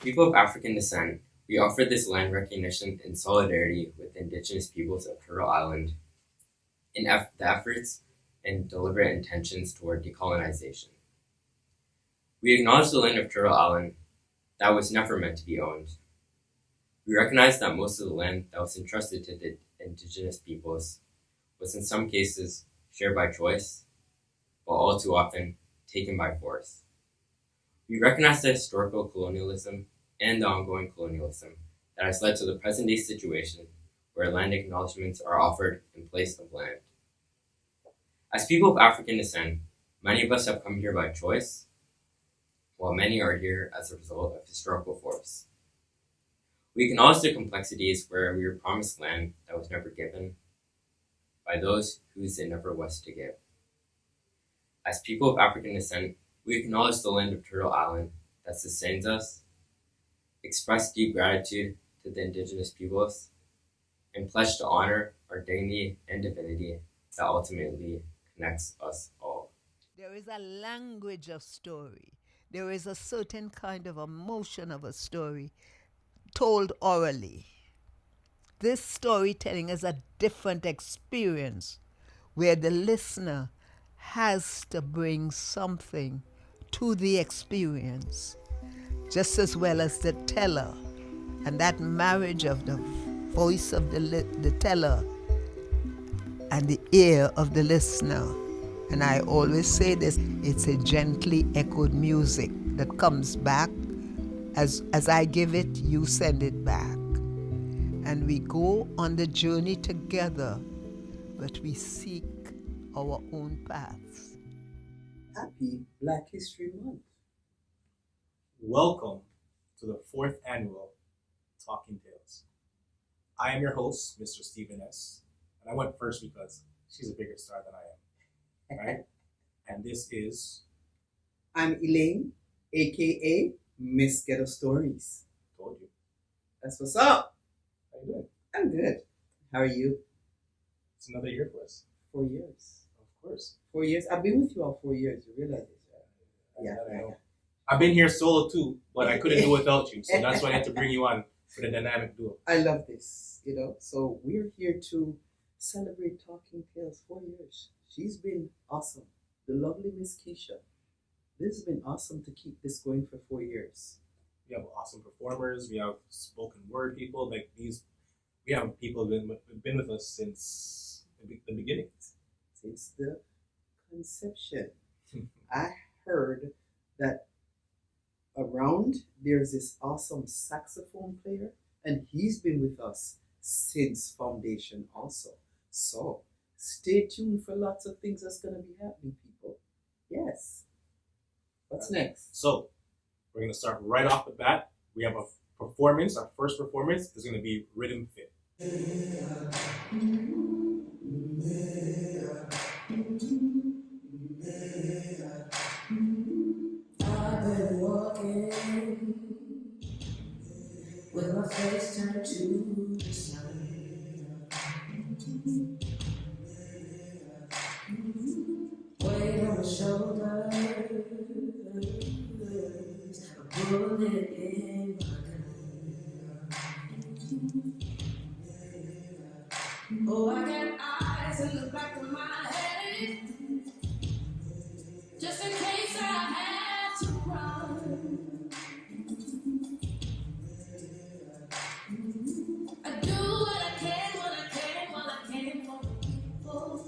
people of African descent, we offer this land recognition in solidarity with the indigenous peoples of Turtle Island in the efforts and deliberate intentions toward decolonization. We acknowledge the land of Turtle Island that was never meant to be owned. We recognize that most of the land that was entrusted to the indigenous peoples was in some cases shared by choice, but all too often taken by force. We recognize the historical colonialism and the ongoing colonialism that has led to the present-day situation where land acknowledgements are offered in place of land. As people of African descent, many of us have come here by choice, while many are here as a result of historical force. We acknowledge the complexities where we were promised land that was never given by those whose it never was to give. As people of African descent, we acknowledge the land of Turtle Island that sustains us, express deep gratitude to the indigenous peoples, and pledge to honor our dignity and divinity that ultimately connects us all. There is a language of story. There is a certain kind of emotion of a story told orally. This storytelling is a different experience where the listener has to bring something to the experience, just as well as the teller, and that marriage of the voice of the teller and the ear of the listener. And I always say this, it's a gently echoed music that comes back. As I give it, you send it back. And we go on the journey together, but we seek our own paths. Happy Black History Month. Welcome to the 4th annual Talkin Tales. I am your host, Mr. Stephen S. And I went first because she's a bigger star than I am, right? And this is... I'm Elaine, a.k.a. Miss Ghetto Stories. Told you. That's what's up. How you doing? I'm good. How are you? It's another year for us. 4 years. Of course. 4 years. I've been with you all 4 years. You realize this, right? I know. I've been here solo too, but I couldn't do without you. So that's why I had to bring you on for the dynamic duo. I love this, So we're here to celebrate Talking Tales 4 years. She's been awesome. The lovely Miss Kesha. This has been awesome to keep this going for 4 years. We have awesome performers. We have spoken word people. Like these, we have people who've been with us since the beginning. Since the conception. I heard that around there's this awesome saxophone player, and he's been with us since foundation also. So stay tuned for lots of things that's going to be happening, people. Yes. What's next? So we're going to start right off the bat. We have a performance. Our first performance is going to be Riddim Fit. I've been walking with my face turned to the sun. Weight on my shoulders, a bullet in my gun. Oh, I got eyes in the back of my head, just in case I have to run. I do what I can when I can, while I can for the people.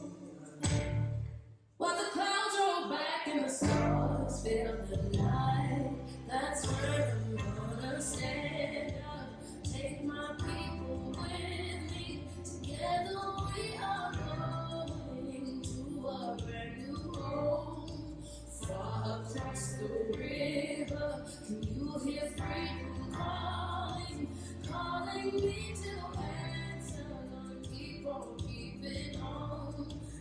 While the clouds roll back and the stars fill the night, that's when I'm gonna stand up, take my people with me. Together we are going to a brand new home, far across the river. Can you hear freedom calling, calling me to answer? Gonna keep on keeping on.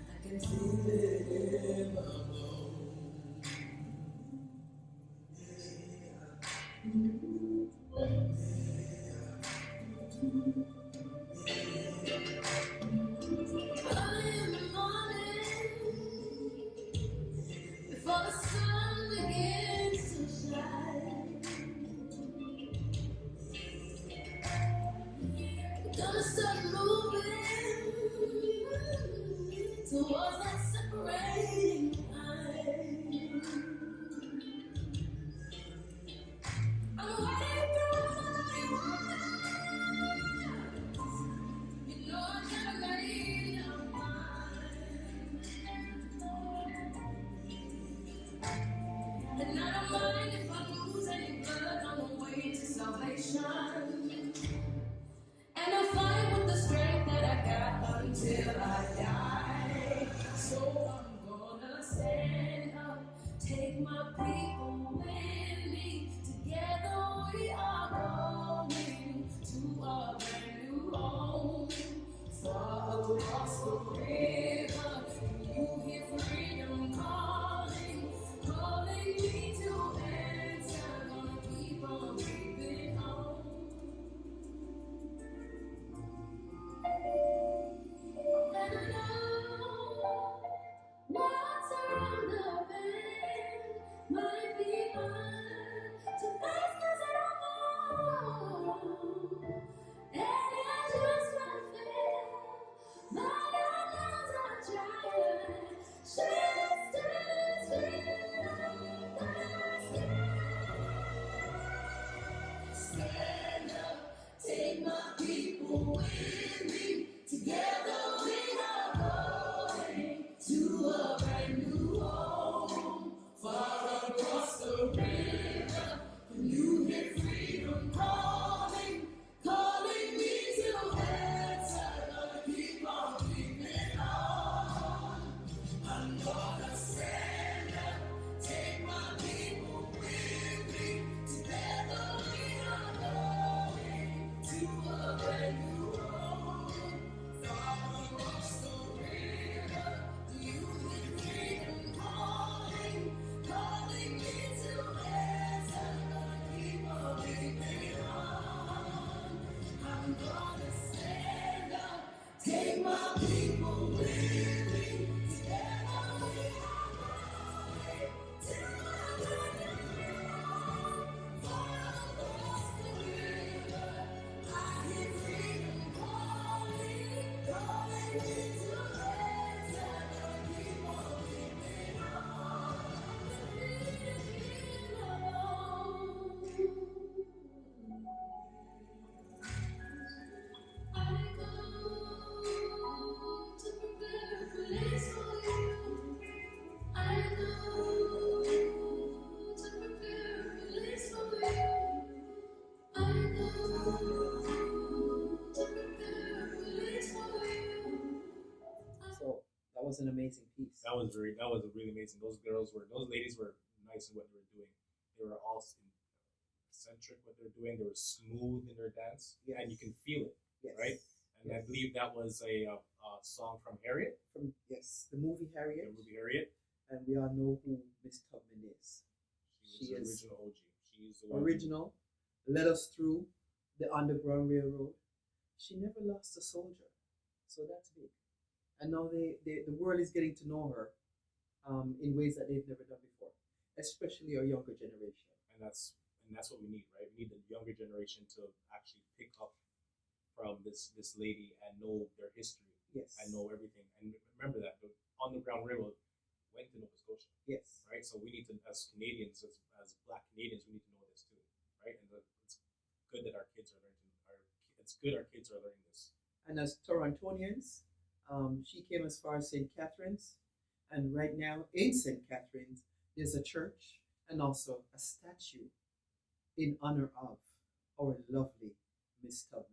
I can feel it in my bones. Early in the morning, before the sun begins to shine, towards that separating line. I'm waiting through you know I never made your mind. And I don't mind if I lose any blood on the way to salvation. And I fight with the strength that I got until I die. So I'm gonna stand up, take my people with me. Together we are going to a brand new home. Far across the river, you hear freedom calling, calling me to answer. Gonna keep on keeping on. And I know what's around the bend might be hard to face 'cause I don't know. And I just might fail, but I know I'll try. Just stand up, take my people with me. Together we are going to a brand new home. Far across the river, you hear freedom calling, calling me to answer. Gonna keep on keeping on. I'm gonna stand up, take my people with me. Together we are going to a brand new home. Far across the river, you hear freedom calling, calling me to answer. Gonna keep on keeping on. I'm gonna stand up, take my people with me. Together we are going to a brand new home. Far across the river, I hear freedom calling, calling me to answer. Gonna keep on keeping on. Keeping on. I go to prepare a place for you. I go to prepare a place for you. I go to prepare a place for you. So that was an amazing piece. That was really amazing. Those ladies were nice in what they were doing. They were all eccentric what they're doing. They were smooth in their dance, Yes. and you can feel it, Yes. right? And I Yes. believe that was a song from Harriet, From the movie the Harriet, movie Harriet. and we all know who Miss Tubman is. She She was is the original OG. She's the one. Original, led us through the Underground Railroad. She never lost a soldier, so that's big. And now the world is getting to know her in ways that they've never done before, especially our younger generation. And that's what we need, right? We need the younger generation to actually pick up from this lady and know their history Yes. and know everything. And remember that the Underground Railroad went to Nova Scotia, Yes. right? So we need to, as Canadians, as Black Canadians, we need to know this too, right? And it's good that our kids are learning. It's good our kids are learning this. And as Torontonians, she came as far as St. Catharines, and right now in St. Catharines there's a church and also a statue in honor of our lovely Miss Tubman.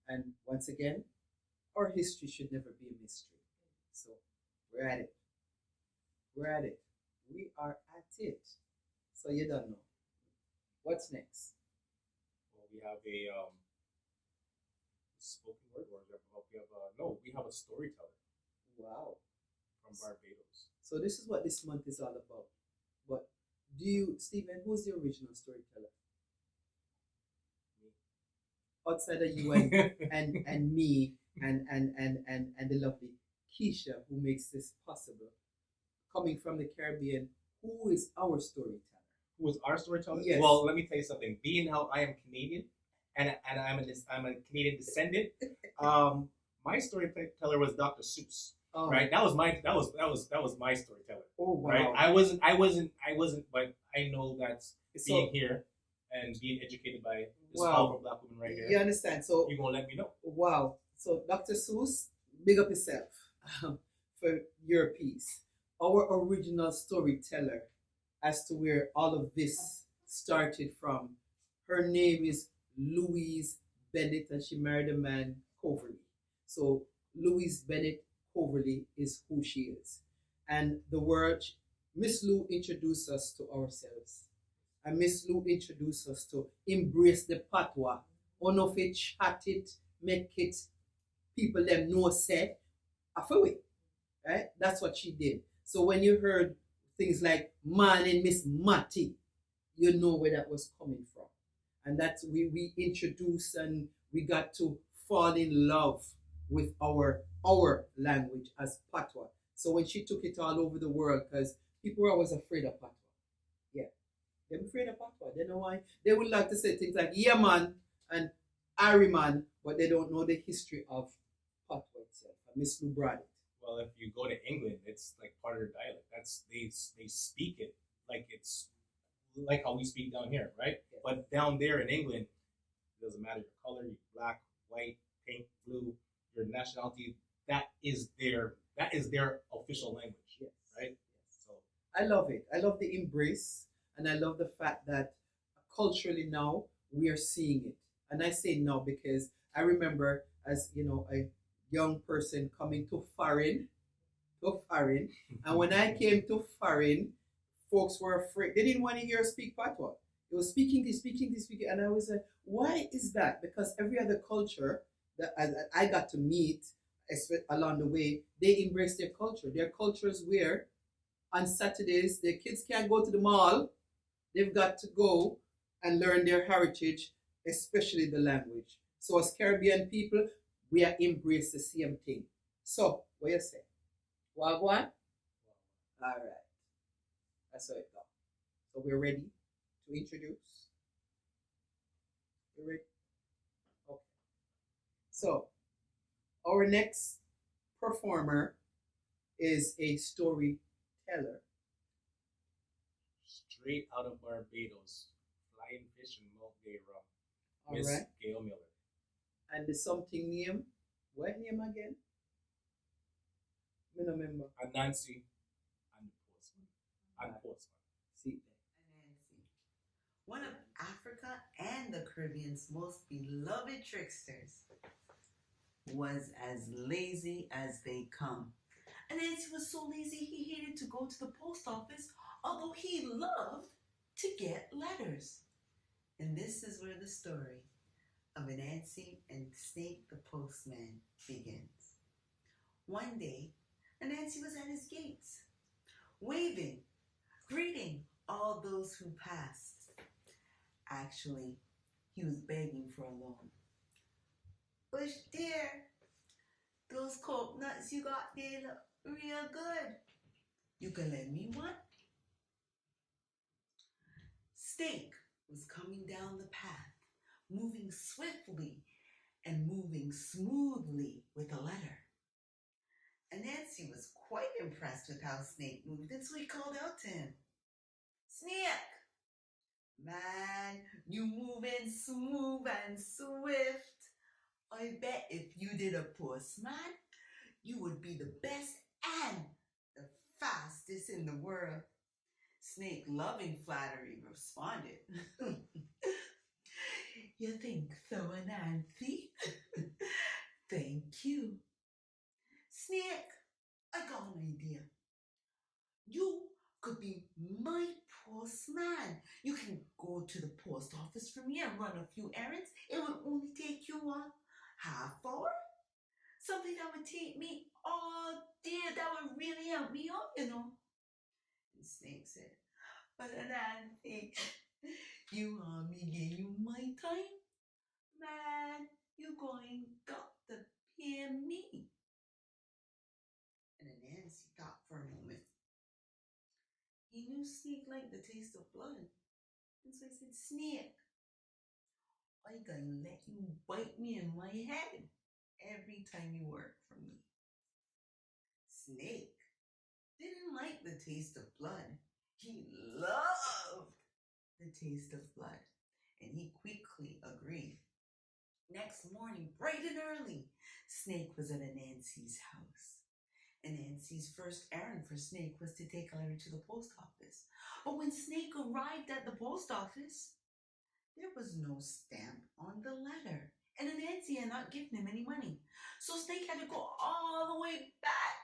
And once again, our history should never be a mystery. So we're at it. We're at it. We are at it. So you don't know. What's next? Well, we have a spoken word, or we have a storyteller Wow. from Barbados. So this is what this month is all about. But do you, Stephen, who's the original storyteller? Me. Outside of you and me and the lovely Kesha, who makes this possible. Coming from the Caribbean, who is our storyteller? Who is our storyteller? Yes. Well, let me tell you something. Being how I am Canadian, and I'm a Canadian descendant, my storyteller was Dr. Seuss. Oh. Right? That was my storytelling. Oh wow. Right? I wasn't, but I know that So, being here and being educated by this Wow. powerful black woman right here, you understand? So you're gonna let me know. wow. So Dr. Seuss, big up yourself for your piece. Our original storyteller as to where all of this started from. Her name is Louise Bennett, and she married a man, Coverley. So Louise Bennett Coverley is who she is. And the word, Miss Lou introduced us to ourselves. And Miss Lou introduced us to embrace the patois. One of it, chat it, make it, people them know say, afterward. Right? That's what she did. So when you heard things like man and Miss Matty, you know where that was coming from. And that's we introduced and we got to fall in love with our language as patois. So when she took it all over the world, because people were always afraid of patois. Yeah. They're afraid of patois. They know why. They would like to say things like yeah man and Ari man, but they don't know the history of patois itself. And Miss Lou brought it. Well, if you go to England, it's like part of their dialect. That's they speak it like it's like how we speak down here, right? Yes. But down there in England, it doesn't matter your color, you're black, white, pink, blue, your nationality. That is their official language, Yes. right? Yes. So I love it. I love the embrace, and I love the fact that culturally now we are seeing it. And I say now because I remember as a young person coming to foreign, and when I came to foreign, folks were afraid. They didn't want to hear us speak patois. They were speaking this, and I was like, why is that? Because every other culture that I got to meet along the way, they embrace their culture. Their cultures where on Saturdays their kids can't go to the mall. They've got to go and learn their heritage, especially the language. So as Caribbean people, we are embrace the same thing. So what you say? Wagwan? All right. That's how it goes. So we're ready to introduce. You ready? Okay. So our next performer is a storyteller. straight out of Barbados, flying fish and Mount Gay rum. All Miss right. Gail Miller. And the something name. What name again? I don't remember. And Nancy and the postman. And postman. See. Nancy, one of Africa and the Caribbean's most beloved tricksters, was as lazy as they come. And Nancy was so lazy he hated to go to the post office, although he loved to get letters. And this is where the story of Nancy and Snake the postman begins. One day, Nancy was at his gates, waving, greeting all those who passed. Actually, he was begging for a loan. Bush dear, those coconuts you got there look real good. You can lend me one? Snake was coming down the path, moving swiftly and moving smoothly with a letter. And Nancy was quite impressed with how Snake moved, and so he called out to him, Snake, man, you moving smooth and swift. I bet if you did a postman, you would be the best and the fastest in the world. Snake, loving flattery, responded, You think so, Nancy? Thank you. Snake, I got an idea. You could be my postman. You can go to the post office for me and run a few errands. It will only take you a half hour. Something that would take me all day. That would really help me out, you know. And Snake said, But Nancy, you want me give you my time? Man, you going got to pay me. And Nancy thought for a moment. He knew Snake liked the taste of blood. And so he said, Snake, I gonna let you bite me in my head every time you work for me. Snake didn't like the taste of blood. He loved the taste of blood, and he quickly agreed. Next morning, bright and early, Snake was at Anansi's house. And Nancy's first errand for Snake was to take a letter to the post office. But when Snake arrived at the post office, there was no stamp on the letter. And Nancy had not given him any money. So Snake had to go all the way back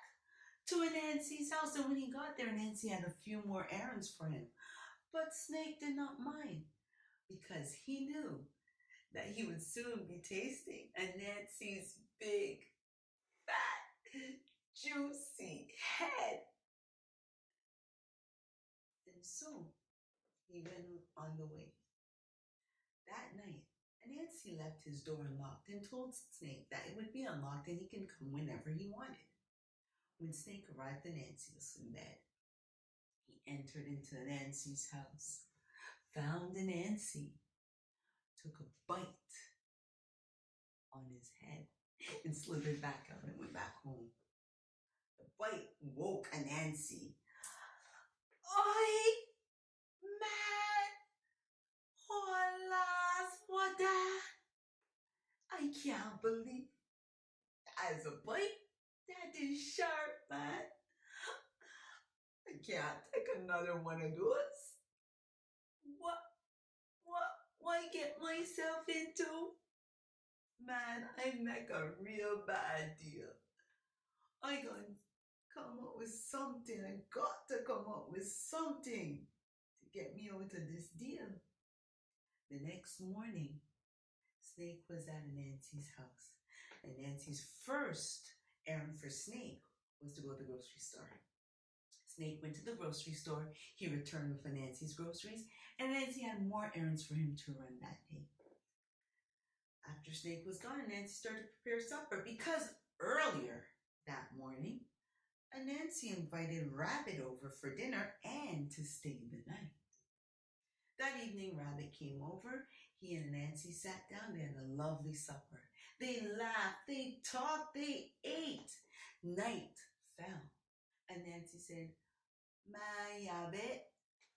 to Nancy's house. And when he got there, Nancy had a few more errands for him. But Snake did not mind because he knew that he would soon be tasting Nancy's big, fat, juicy head. And so he went on the way. That night, Nancy left his door unlocked and told Snake that it would be unlocked and he can come whenever he wanted. When Snake arrived, Nancy was in bed. He entered into Nancy's house, found Nancy, took a bite on his head, and slithered back out and went back home. The bite woke Nancy. Oi, man! Hola, swada! I can't believe as a bite that is sharp, man. I can't take another one of those. Why get myself into? Man, I make a real bad deal. I gonna come up with something. I got to come up with something to get me out of this deal. The next morning, Snake was at Nancy's house. And Nancy's first errand for Snake was to go to the grocery store. Snake went to the grocery store. He returned with Nancy's groceries, and Nancy had more errands for him to run that day. After Snake was gone, Nancy started to prepare supper because earlier that morning, Nancy invited Rabbit over for dinner and to stay the night. That evening, Rabbit came over. He and Nancy sat down. They had a lovely supper. They laughed, they talked, they ate. Night fell, and Nancy said, "My Rabbit."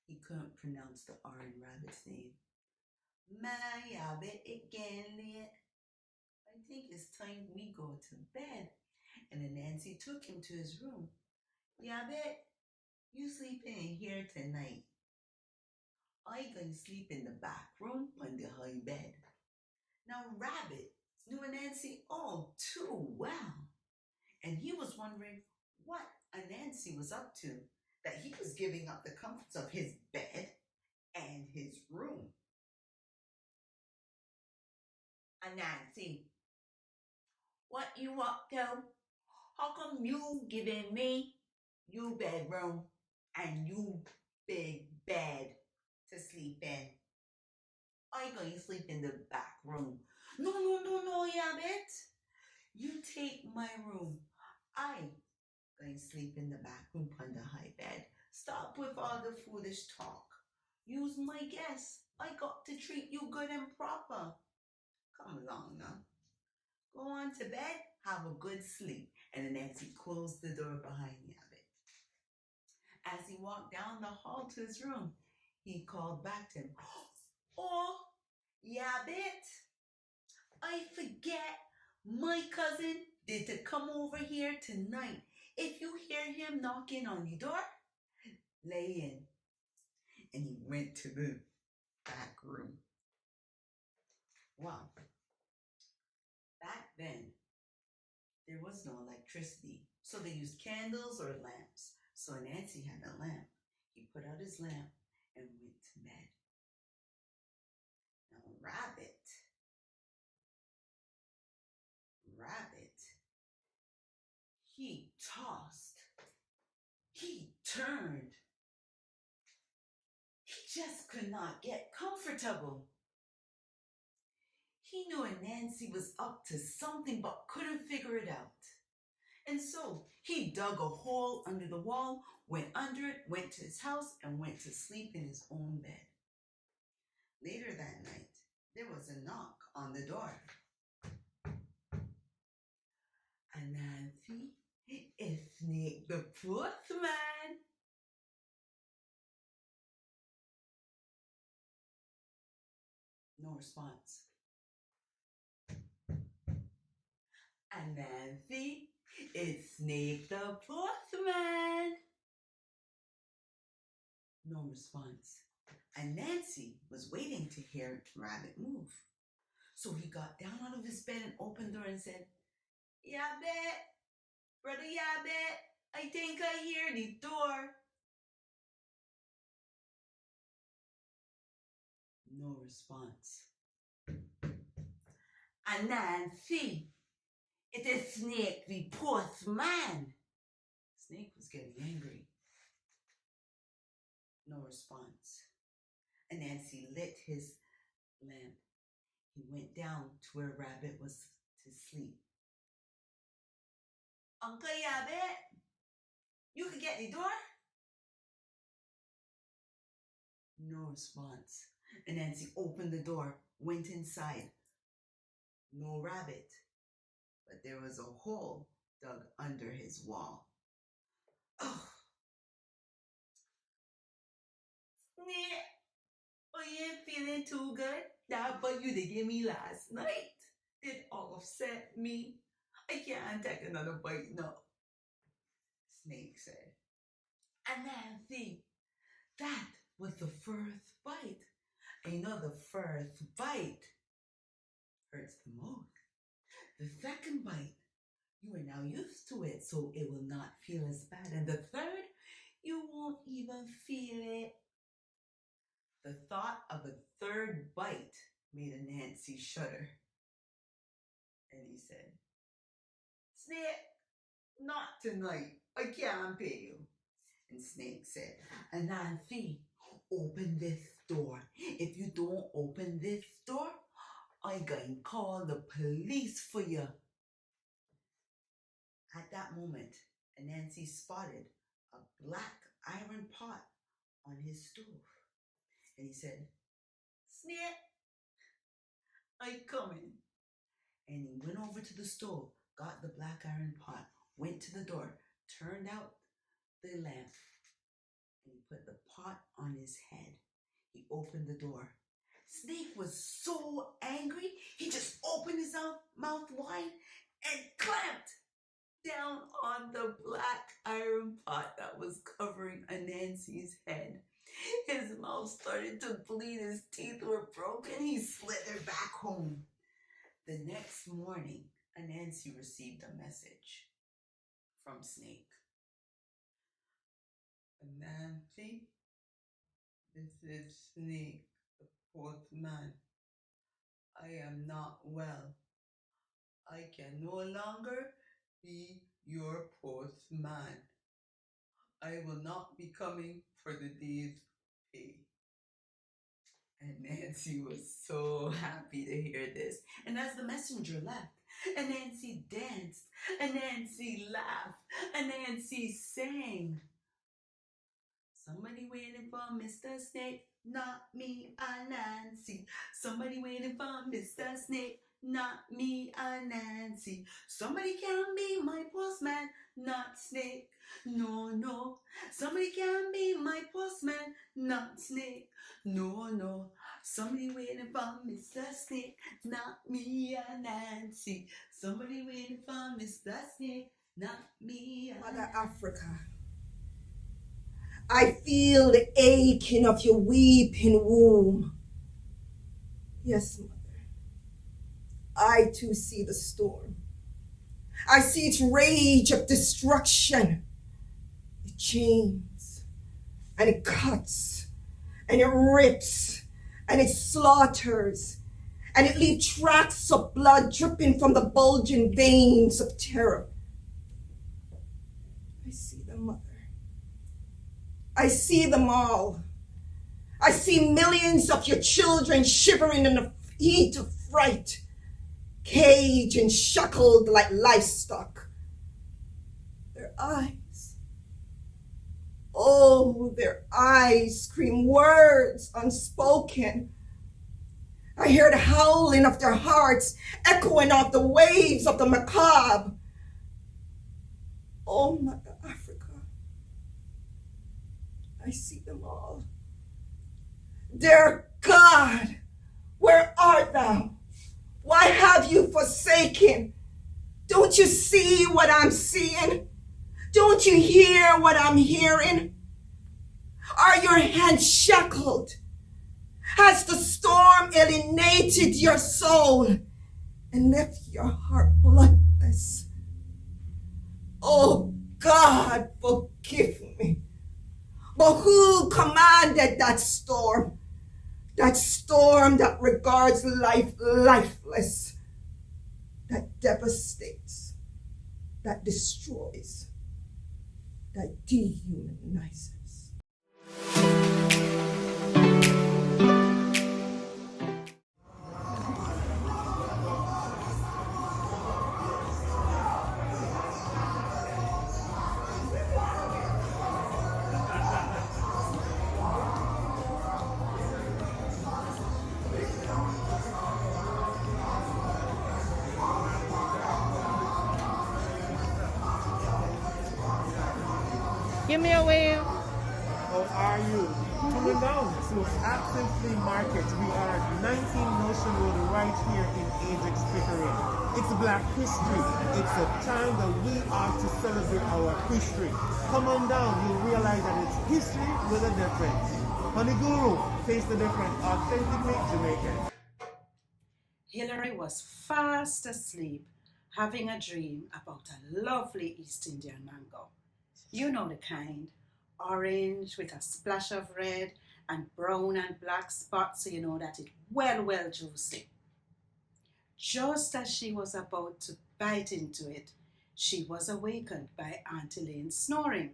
He couldn't pronounce the R in Rabbit's name. "My Rabbit, it getting late. I think it's time we go to bed." And then Nancy took him to his room. "Rabbit, you sleeping in here tonight. I gonna sleep in the back room on the high bed." Now Rabbit knew Nancy all too well, and he was wondering what Nancy was up to, that he was giving up the comforts of his bed and his room. "Nancy, what you up to? How come you giving me you bedroom and you big bed to sleep in? I going to sleep in the back room." No, Rabbit. You take my room. I going to sleep in the back room on the high bed. Stop with all the foolish talk. You's my guest. I got to treat you good and proper. Come along now. Go on to bed. Have a good sleep. And then Nancy closed the door behind Rabbit. As he walked down the hall to his room, he called back to him. "Oh, Rabbit, I forget my cousin did to come over here tonight. If you hear him knocking on the door, lay in." And he went to the back room. Well, back then, there was no electricity, so they used candles or lamps. So Nancy had a lamp. He put out his lamp and went to bed. Now Rabbit, he tossed, he turned. He just could not get comfortable. He knew Nancy was up to something but couldn't figure it out. And so he dug a hole under the wall, went under it, went to his house, and went to sleep in his own bed. Later that night, there was a knock on the door. "Nancy, if Snake the postman. No response. And Nancy, it's Snake the postman. No response. And Nancy was waiting to hear Rabbit move. So he got down out of his bed and opened the door and said, Yabbit, Brother Yabbit, I think I hear the door. No response. And Nancy, it is Snake the postman. Snake was getting angry. No response. And Nancy lit his lamp. He went down to where Rabbit was to sleep. Uncle Yabbit, you can get the door? No response. And Nancy opened the door, went inside. No Rabbit, but there was a hole dug under his wall. Oh. Snake, you ain't feeling too good? That bite you did give me last night did upset me. I can't take another bite now. Snake said. And Nancy, that was the first bite. And you know the first bite hurts the most. The second bite, you are now used to it, so it will not feel as bad. And the third, you won't even feel it. The thought of a third bite made a Nancy shudder. And he said, Snake, not tonight. I can't pay you. And Snake said, and Nancy, open this door. If you don't open this door, I'm going to call the police for you. At that moment, Nancy spotted a black iron pot on his stove. And he said, Snake, I'm coming. And he went over to the stove, got the black iron pot, went to the door, turned out the lamp, and he put the pot on his head. He opened the door. Snake was so angry, he just opened his mouth wide and clamped down on the black iron pot that was covering Anansi's head. His mouth started to bleed, his teeth were broken, he slithered back home. The next morning, Anansi received a message from Snake. Anansi, this is Snake, the postman. I am not well. I can no longer be your postman. I will not be coming for the day's pay. And Nancy was so happy to hear this. And as the messenger left, and Nancy danced, and Nancy laughed, and Nancy sang. Somebody waiting for Mr. Snake, not me, Nancy. Somebody waiting for Mr. Snake, not me, Nancy. Somebody can be my postman, not Snake. No, no. Somebody can be my postman, not Snake. No, no. Somebody waiting for Mr. Snake, not me, Nancy. Somebody waiting for Mr. Snake, not me, Mother Africa, I feel the aching of your weeping womb. Yes, Mother. I too see the storm. I see its rage of destruction. It chains, and it cuts, and it rips, and it slaughters, and it leaves tracks of blood dripping from the bulging veins of terror. I see them, Mother. I see them all. I see millions of your children shivering in the heat of fright, caged and shackled like livestock. Their eyes, oh, their eyes scream words unspoken. I hear the howling of their hearts echoing off the waves of the macabre. Oh, Mother I see them all. Dear God, where art thou? Why have you forsaken? Don't you see what I'm seeing? Don't you hear what I'm hearing? Are your hands shackled? Has the storm alienated your soul and left your heart bloodless? Oh God, forgive me. But who commanded that storm? That storm that regards life lifeless, that devastates, that destroys, that dehumanizes. Give me a wave. How are you? Coming down to Active Flea Market. We are at 19 Notion Road right here in Aajx, Pickering. It's Black History. It's a time that we are to celebrate our history. Come on down, you'll realize that it's history with a difference. Honey Guru, taste the difference. Authentically Jamaican. Hillary was fast asleep, having a dream about a lovely East Indian mango. You know the kind. Orange with a splash of red and brown and black spots, so you know that it's well juicy. Just as she was about to bite into it, she was awakened by Aunt Elaine snoring.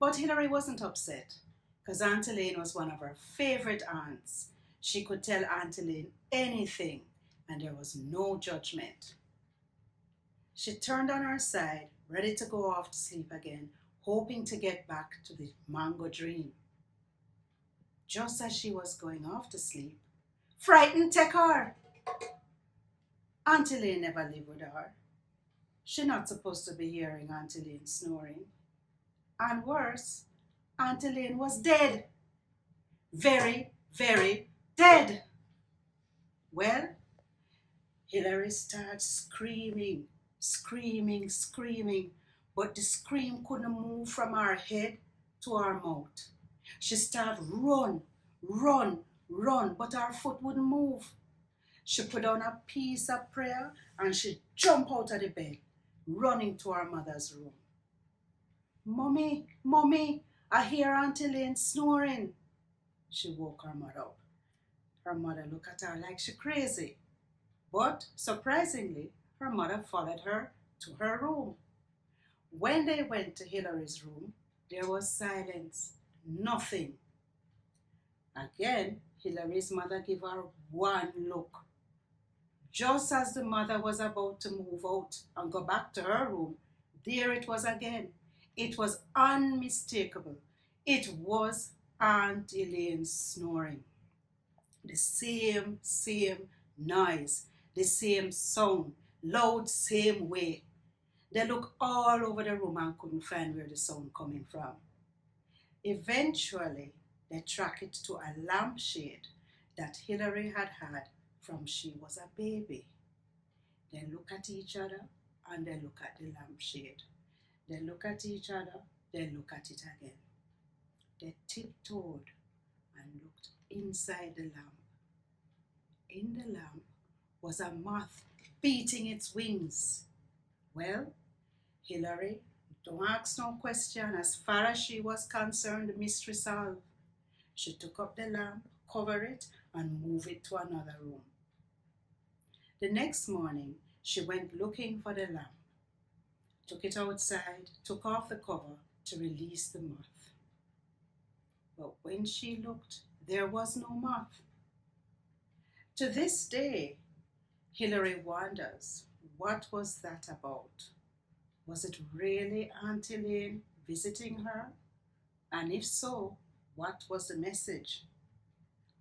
But Hillary wasn't upset, because Aunt Elaine was one of her favorite aunts. She could tell Aunt Elaine anything, and there was no judgment. She turned on her side, ready to go off to sleep again, hoping to get back to the mango dream. Just as she was going off to sleep, frightened take her. Aunt Elaine never lived with her. She's not supposed to be hearing Aunt Elaine snoring. And worse, Aunt Elaine was dead. Very dead. Well, Hillary started screaming, but the scream couldn't move from her head to her mouth. She started run, but her foot wouldn't move. She put on a piece of prayer and she jumped out of the bed, running to her mother's room. Mommy, I hear Aunt Elaine snoring. She woke her mother up. Her mother looked at her like she crazy. But surprisingly, her mother followed her to her room. When they went to Hillary's room, there was silence, nothing. Again, Hillary's mother gave her one look. Just as the mother was about to move out and go back to her room, there it was again. It was unmistakable. It was Aunt Elaine snoring. The same noise, the same sound, loud same way. They looked all over the room and couldn't find where the sound coming from. Eventually, they tracked it to a lampshade that Hillary had had from she was a baby. They look at each other and they look at the lampshade. They look at each other, they look at it again. They tiptoed and looked inside the lamp. In the lamp was a moth beating its wings. Well, Hillary, don't ask no question. As far as she was concerned, the mystery solved. She took up the lamp, covered it, and moved it to another room. The next morning, she went looking for the lamp, took it outside, took off the cover to release the moth. But when she looked, there was no moth. To this day, Hillary wonders, what was that about? Was it really Aunt Elaine visiting her? And if so, what was the message?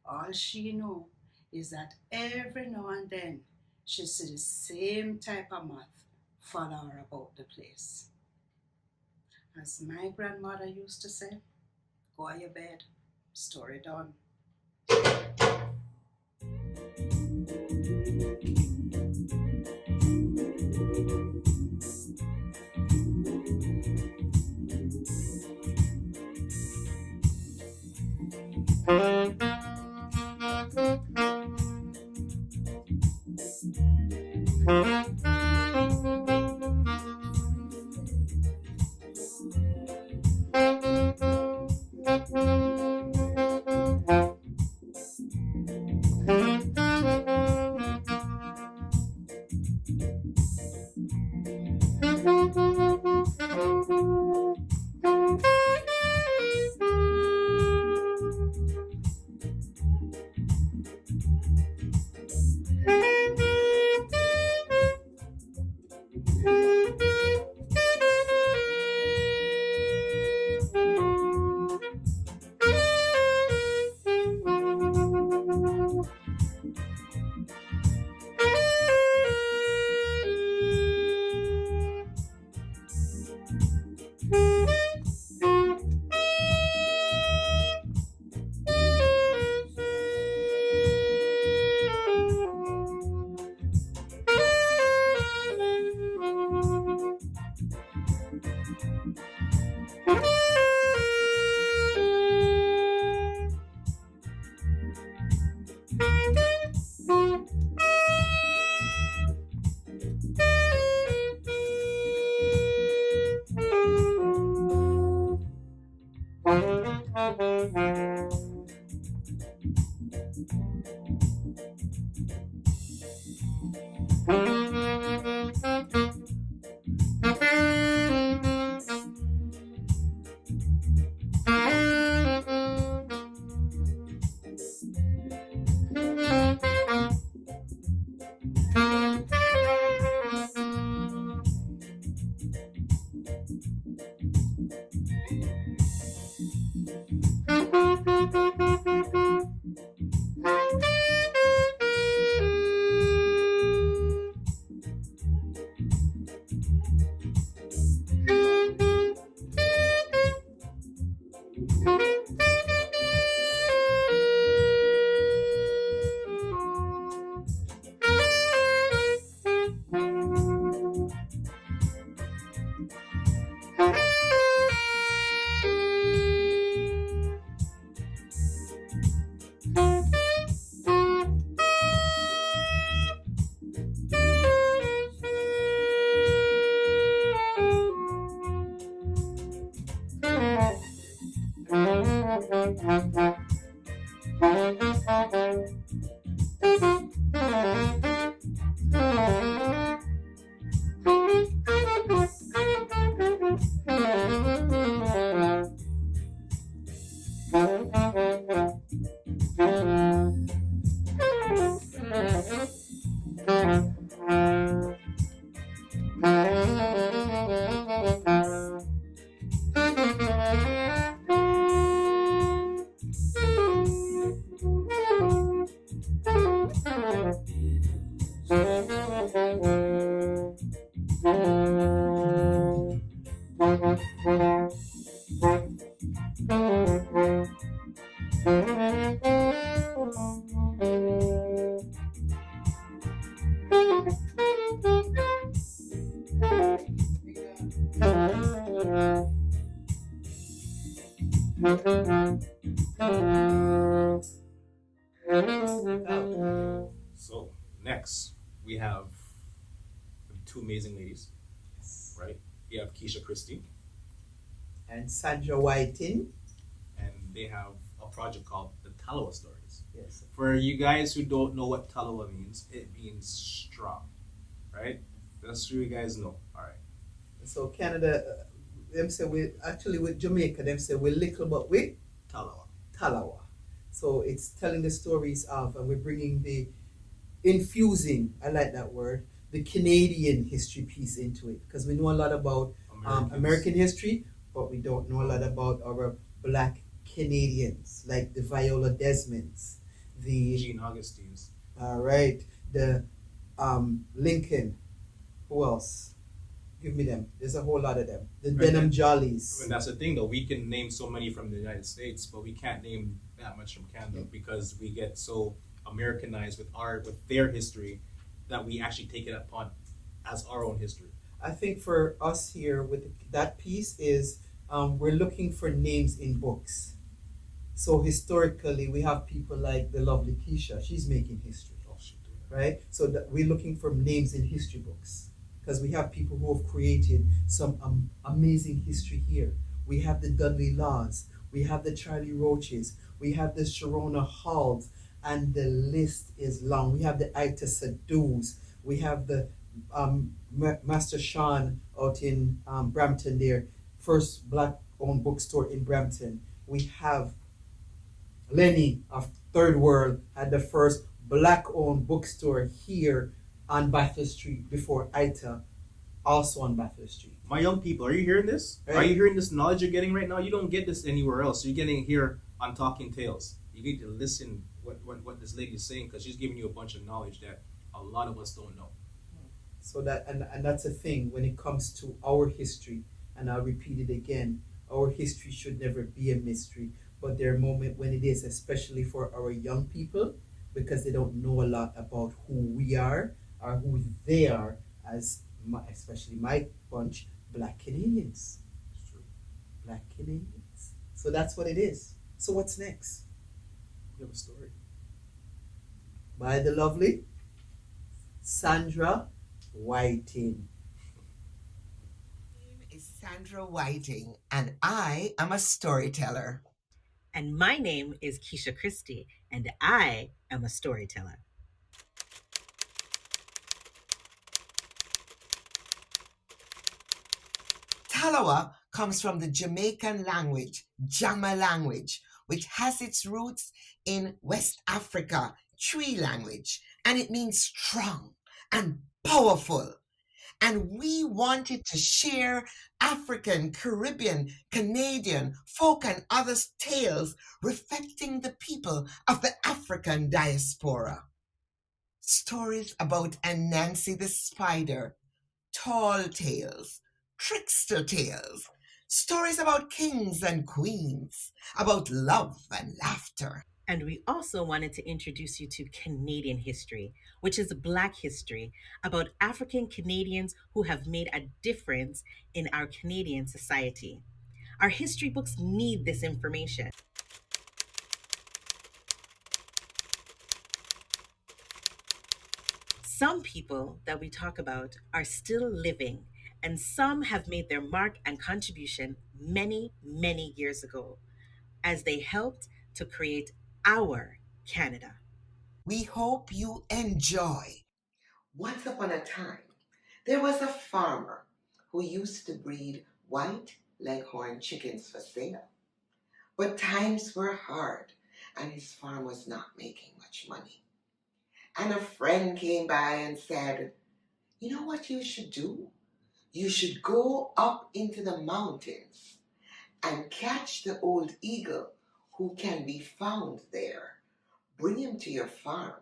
All she knows is that every now and then she sees the same type of moth follow her about the place. As my grandmother used to say, Go on your bed. Story done. So next we have two amazing ladies, right? We have Kesha Christie, And Sandra Whiting. and they have a project called the Taloa Stories. Yes. For you guys who don't know what Taloa means, it means strong, right? Just so you guys know. All right. So Canada, them say we actually with Jamaica, them say we little but we Taloa. Talawa. So it's telling the stories of, and we're bringing the infusing, I like that word, the Canadian history piece into it, because we know a lot about American history, but we don't know a lot about our Black Canadians, like the Viola Desmonds, the Jean Augustine's. all right, the Lincoln, who else? Give me them. There's a whole lot of them. The Right. denim jollies. And that's the thing, though. We can name so many from the United States, but we can't name that much from Canada because we get so Americanized with their history that we actually take it upon as our own history. I think for us here with that piece is we're looking for names in books. So historically, we have people like the lovely Kesha. She's making history, Oh, shit, right? So that we're looking for names in history books because we have people who have created some amazing history here. We have the Dudley Laws, we have the Charlie Roaches, we have the Sharona Halls, and the list is long. We have the Aajx Sadoos, we have the Master Sean out in Brampton there, first black-owned bookstore in Brampton. We have Lenny of Third World had the first black-owned bookstore here on Bathurst Street before Ita, also on Bathurst Street. My young people, are you hearing this? Right. Are you hearing this knowledge you're getting right now? You don't get this anywhere else. You're getting it here on Talkin Tales. You need to listen what this lady is saying because she's giving you a bunch of knowledge that a lot of us don't know. So that and that's a thing when it comes to our history, and I'll repeat it again, our history should never be a mystery, but there are moments when it is, especially for our young people, because they don't know a lot about who we are or who they are as especially my bunch, Black Canadians. It's true. Black Canadians. So that's what it is. So what's next? We have a story. By the lovely Sandra Whiting. My name is Sandra Whiting, and I am a storyteller. And my name is Kesha Christie, and I am a storyteller. Talawa comes from the Jamaican language, Jama language, which has its roots in West Africa, Tree language, and it means strong and powerful. And we wanted to share African, Caribbean, Canadian, folk and other tales reflecting the people of the African diaspora. Stories about Anansi the spider, tall tales, trickster tales, stories about kings and queens, about love and laughter. And we also wanted to introduce you to Canadian history, which is Black history, about African Canadians who have made a difference in our Canadian society. Our history books need this information. Some people that we talk about are still living, and some have made their mark and contribution many, many years ago as they helped to create our Canada. We hope you enjoy. Once upon a time, there was a farmer who used to breed white leghorn chickens for sale. But times were hard, and his farm was not making much money. And a friend came by and said, "You know what you should do? You should go up into the mountains and catch the old eagle who can be found there. Bring him to your farm,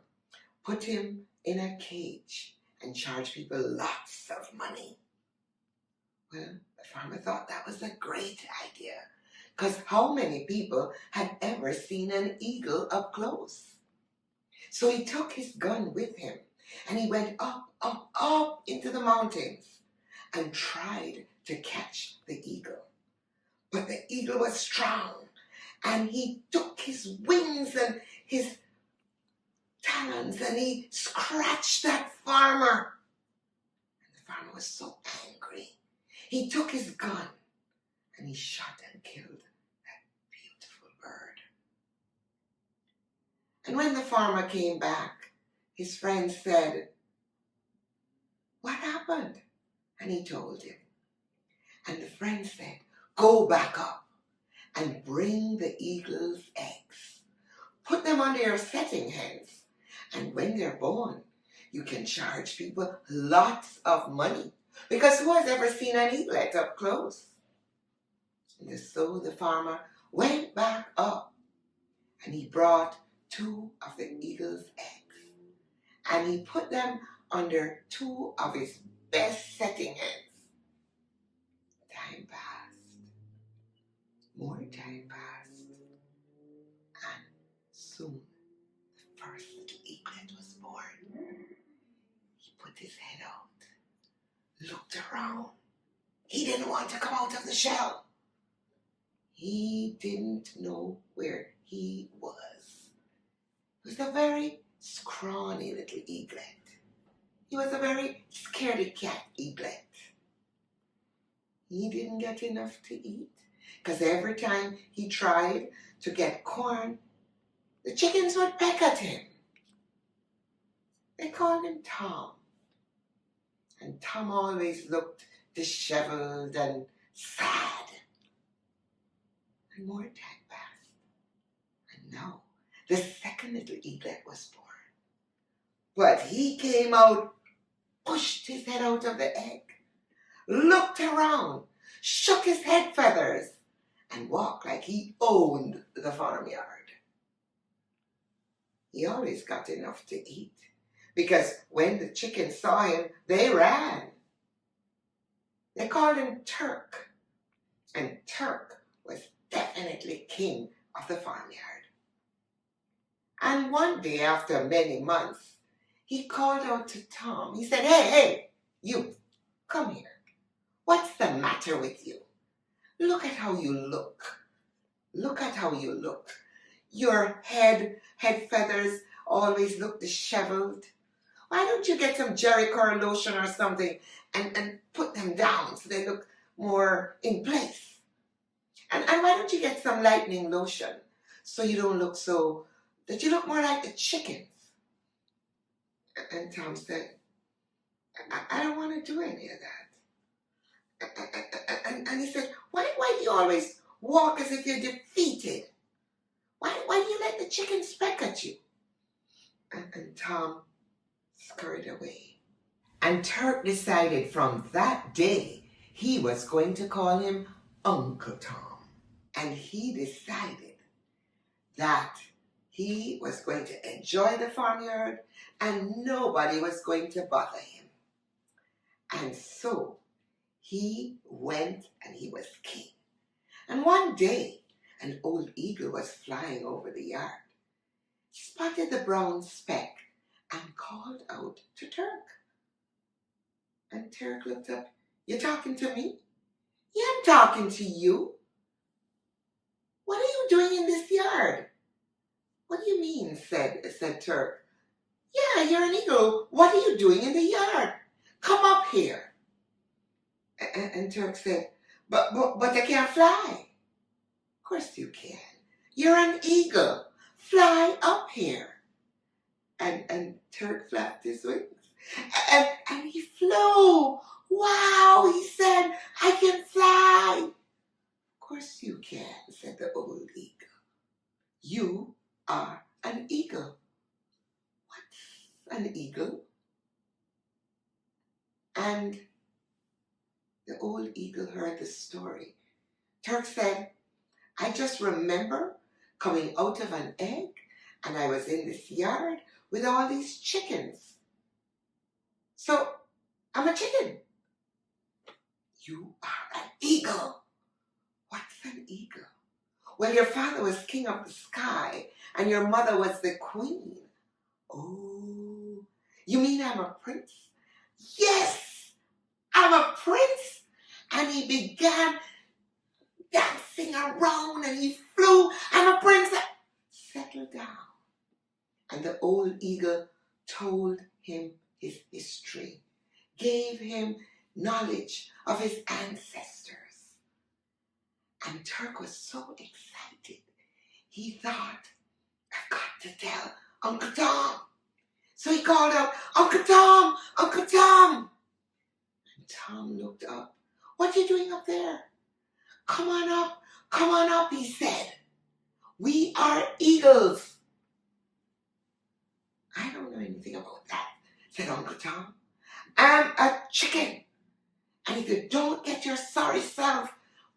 put him in a cage, and charge people lots of money." Well, the farmer thought that was a great idea, because how many people had ever seen an eagle up close? So he took his gun with him, and he went up, up, up into the mountains and tried to catch the eagle. But the eagle was strong, and he took his wings and his talons, and he scratched that farmer. And the farmer was so angry. He took his gun, and he shot and killed that beautiful bird. And when the farmer came back, his friend said, "What happened?" And he told him. And the friend said, "Go back up and bring the eagle's eggs. Put them under your setting hens. And when they're born, you can charge people lots of money. Because who has ever seen an eaglet up close?" And so the farmer went back up, and he brought 2 of the eagle's eggs, and he put them under 2 of his best setting hens. More time passed, and soon the first little eaglet was born. He put his head out, looked around. He didn't want to come out of the shell. He didn't know where he was. He was a very scrawny little eaglet. He was a very scaredy cat eaglet. He didn't get enough to eat because every time he tried to get corn, the chickens would peck at him. They called him Tom. And Tom always looked disheveled and sad. And more time passed. And now the second little eaglet was born. But he came out, pushed his head out of the egg, looked around, shook his head feathers, and walked like he owned the farmyard. He always got enough to eat, because when the chickens saw him, they ran. They called him Turk, and Turk was definitely king of the farmyard. And one day, after many months, he called out to Tom. He said, hey, you, come here. What's the matter with you? Look at how you look. Look at how you look. Your head feathers always look disheveled. Why don't you get some Jericho lotion or something and put them down so they look more in place? And why don't you get some lightning lotion so you don't look so, that you look more like the chickens? And Tom said, I don't want to do any of that. And he said, why do you always walk as if you're defeated? Why do you let the chickens peck at you? And Tom scurried away. And Turk decided from that day he was going to call him Uncle Tom. And he decided that he was going to enjoy the farmyard and nobody was going to bother him. And so he went and he was king. And one day, an old eagle was flying over the yard, spotted the brown speck, and called out to Turk. And Turk looked up. You talking to me? Yeah, I'm talking to you. What are you doing in this yard? What do you mean, said Turk. Yeah, you're an eagle. What are you doing in the yard? Come up here. And Turk said, but I can't fly. Of course you can. You're an eagle. Fly up here. And Turk flapped his wings. And he flew. Wow, he said, I can fly. Of course you can, said the old eagle. You are an eagle. What's an eagle? And the old eagle heard the story. Turk said, I just remember coming out of an egg and I was in this yard with all these chickens. So I'm a chicken. You are an eagle. What's an eagle? Well, your father was king of the sky and your mother was the queen. Oh, you mean I'm a prince? Yes, I'm a prince. And he began dancing around and he flew. I'm a prince. Settle down. And the old eagle told him his history, gave him knowledge of his ancestors. And Turk was so excited, he thought, I've got to tell Uncle Tom. So he called out, Uncle Tom, Uncle Tom. And Tom looked up. What are you doing up there? Come on up, he said. We are eagles. I don't know anything about that, said Uncle Tom. I'm a chicken. And if you don't get your sorry self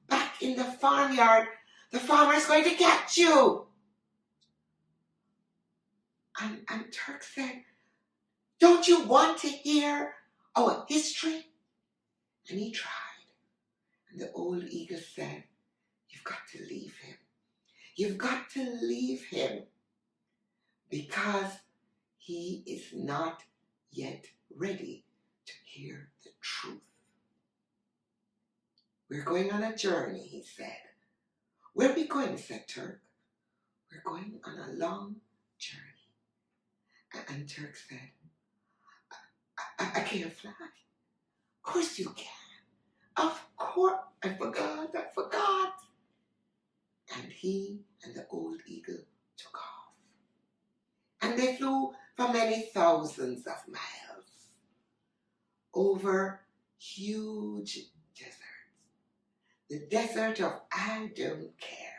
back in the farmyard, the farmer is going to catch you. And Turk said, don't you want to hear our history? And he tried. And the old eagle said, you've you've got to leave him. You've got to leave him because he is not yet ready to hear the truth. We're going on a journey, he said. Where are we going, said Turk. We're going on a long journey. And Turk said, I can't fly. Of course you can. Of course. I forgot. And he and the old eagle took off. And they flew for many thousands of miles over huge deserts. The desert of I don't care.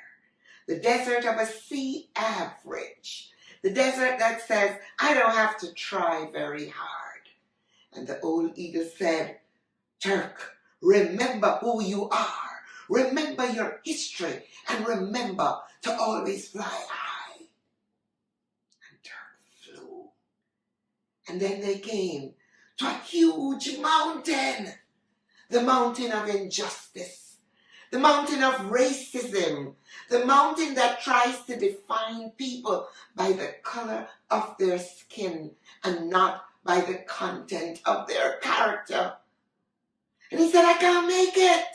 The desert of a sea average. The desert that says, I don't have to try very hard. And the old eagle said, Turk, remember who you are. Remember your history. And remember to always fly high. And Turk flew. And then they came to a huge mountain. The mountain of injustice. The mountain of racism. The mountain that tries to define people by the color of their skin and not by the content of their character. And he said, I can't make it.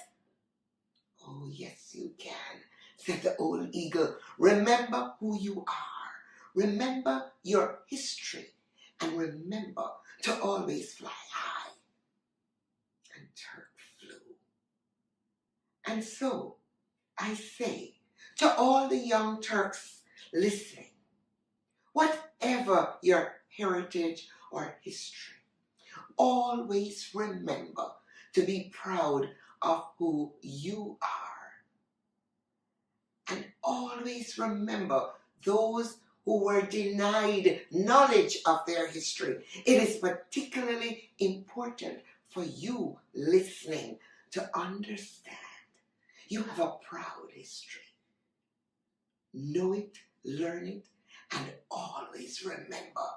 Oh, yes, you can, said the old eagle. Remember who you are. Remember your history. And remember to always fly high. And Turk flew. And so I say to all the young Turks listening, whatever your heritage or history, always remember to be proud of who you are. And always remember those who were denied knowledge of their history. It is particularly important for you listening to understand you have a proud history. Know it, learn it, and always remember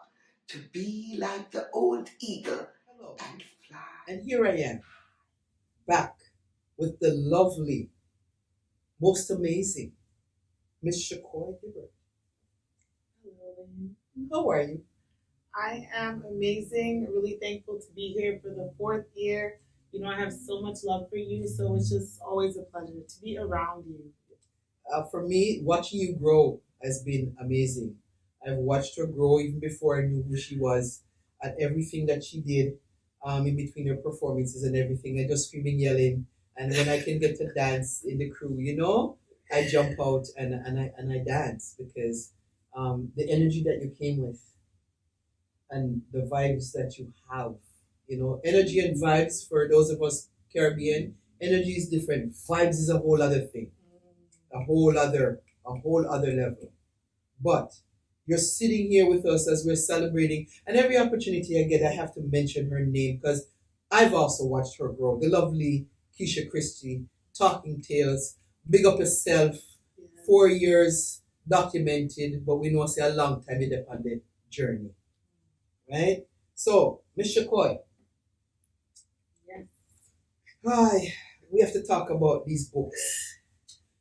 to be like the old eagle and fly. And here I am, back with the lovely, most amazing Miss Shakkoi Hibbert. Hello, Elaine. How are you? I am amazing. Really thankful to be here for the 4th year. You know, I have so much love for you, so it's just always a pleasure to be around you. For me, watching you grow has been amazing. I've watched her grow even before I knew who she was, and everything that she did in between her performances and everything. I just screaming, yelling, and when I can get to dance in the crew, you know, I jump out and I dance because the energy that you came with and the vibes that you have, you know, energy and vibes for those of us Caribbean, energy is different. Vibes is a whole other thing, a whole other level. But you're sitting here with us as we're celebrating, and every opportunity I get, I have to mention her name because I've also watched her grow. The lovely Kesha Christie, Talkin Tales, big up yourself. 4 years documented, but we know it's a long time you're on the journey, right? So, Miss Shakkoi. Yes. Hi, we have to talk about these books.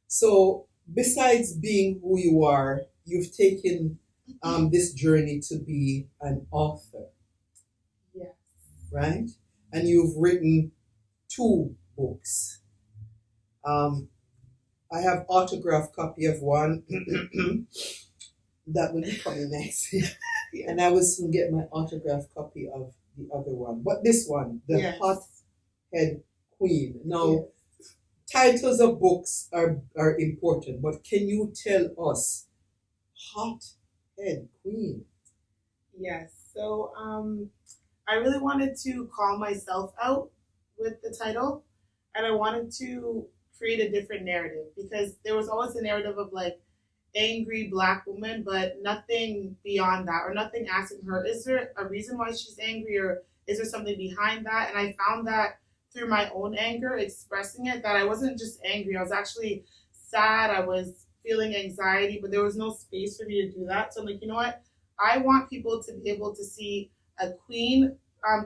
So, besides being who you are, you've taken this journey to be an author. Yes. Right? And you've written 2 books. I have autographed copy of one that will be coming next. And I will soon get my autographed copy of the other one. But this one, The Hot Head Queen. Now, titles of books are important, but can you tell us Hot Head Queen? Yes. So I really wanted to call myself out with the title, and I wanted to create a different narrative because there was always a narrative of like angry Black woman, but nothing beyond that, or nothing asking her, is there a reason why she's angry, or is there something behind that? And I found that through my own anger, expressing it, that I wasn't just angry, I was actually sad, I was feeling anxiety, but there was no space for me to do that. So I'm like, you know what? I want people to be able to see a queen,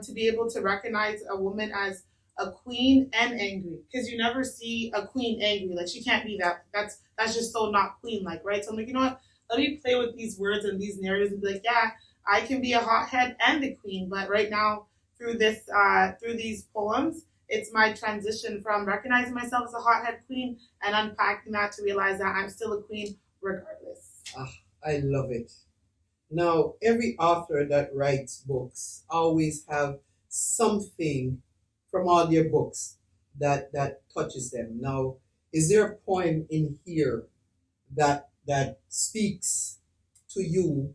to be able to recognize a woman as a queen and angry, because you never see a queen angry. Like, she can't be that. That's just so not queen-like, right? So I'm like, you know what? Let me play with these words and these narratives and be like, yeah, I can be a hothead and a queen. But right now, through these poems, it's my transition from recognizing myself as a hothead queen and unpacking that to realize that I'm still a queen regardless. I love it. Now, every author that writes books always have something from all their books that touches them. Now, is there a poem in here that speaks to you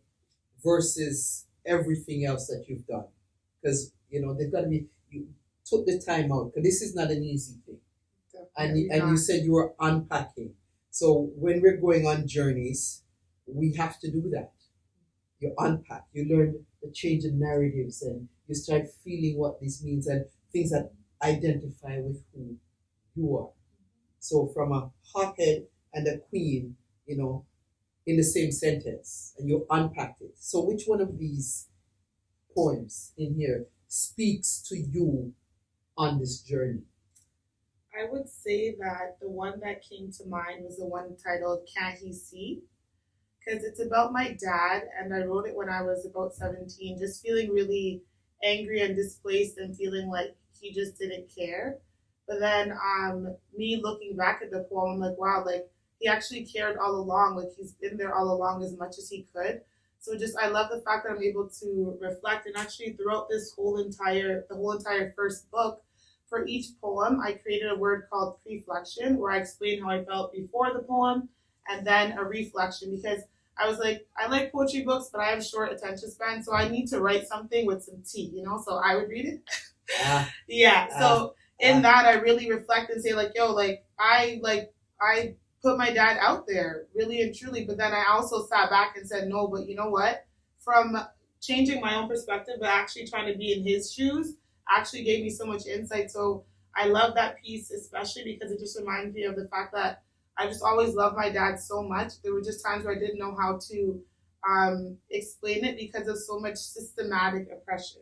versus everything else that you've done? Because there's got to be, you took the time out, because this is not an easy thing. And you said you were unpacking. So when we're going on journeys, we have to do that. You unpack, you learn the change in narratives, and you start feeling what this means and things that identify with who you are. So from a hothead and a queen, in the same sentence, and you unpacked it. So which one of these poems in here speaks to you on this journey? I would say that the one that came to mind was the one titled Can't He See? Because it's about my dad, and I wrote it when I was about 17, just feeling really angry and displaced and feeling like he just didn't care. But then me looking back at the poem, I'm like, wow, like, he actually cared all along. Like, he's been there all along as much as he could. So I love the fact that I'm able to reflect, and actually throughout the whole entire first book, for each poem, I created a word called preflection, where I explain how I felt before the poem, and then a reflection, because I was like, I like poetry books, but I have short attention span, so I need to write something with some tea, so I would read it. So in that, I really reflect and say, like, yo, like, I put my dad out there really and truly, but then I also sat back and said, no, but you know what? From changing my own perspective, but actually trying to be in his shoes, actually gave me so much insight. So I love that piece, especially because it just reminds me of the fact that I just always loved my dad so much. There were just times where I didn't know how to explain it because of so much systematic oppression.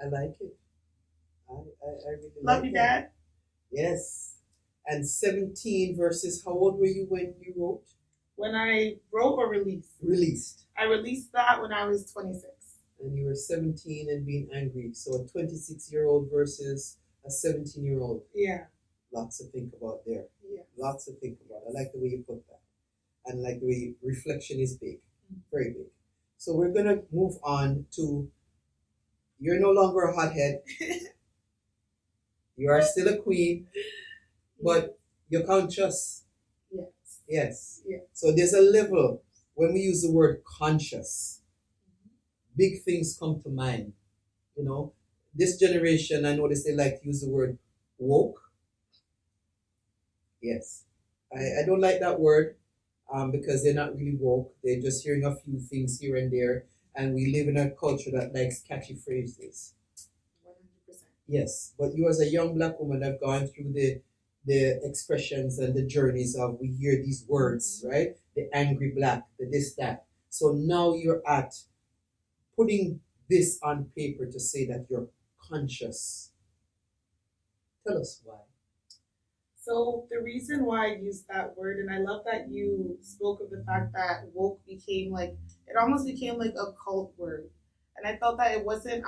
I like it. I really love like you, it. Dad. Yes. And 17 versus, how old were you when you wrote? When I wrote or released? Released. I released that when I was 26. And you were 17 and being angry. So a 26-year-old versus a 17-year-old. Yeah. Lots to think about there. Yeah. Lots to think about. I like the way you put that. And like the way reflection is big. Very big. So we're going to move on to, you're no longer a hothead. You are still a queen. But you're conscious. Yes. Yes. Yeah. So there's a level, when we use the word conscious, big things come to mind. This generation, I notice they like to use the word woke. Yes. I don't like that word because they're not really woke. They're just hearing a few things here and there. And we live in a culture that likes catchy phrases. 100%. Yes. But you as a young Black woman have gone through the expressions and the journeys of, we hear these words, right? The angry Black, the this, that. So now you're at putting this on paper to say that you're conscious. Tell us why. So the reason why I used that word, and I love that you spoke of the fact that woke became it almost became like a cult word. And I felt that it wasn't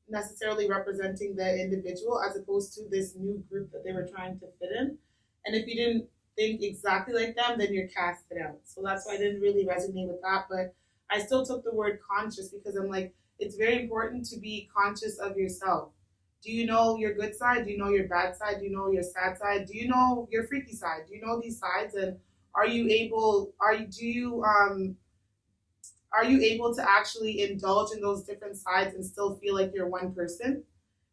necessarily representing the individual as opposed to this new group that they were trying to fit in. And if you didn't think exactly like them, then you're casted out. So that's why I didn't really resonate with that. But I still took the word conscious because I'm like, it's very important to be conscious of yourself. Do you know your good side? Do you know your bad side? Do you know your sad side? Do you know your freaky side? Do you know these sides? And are you able to actually indulge in those different sides and still feel like you're one person?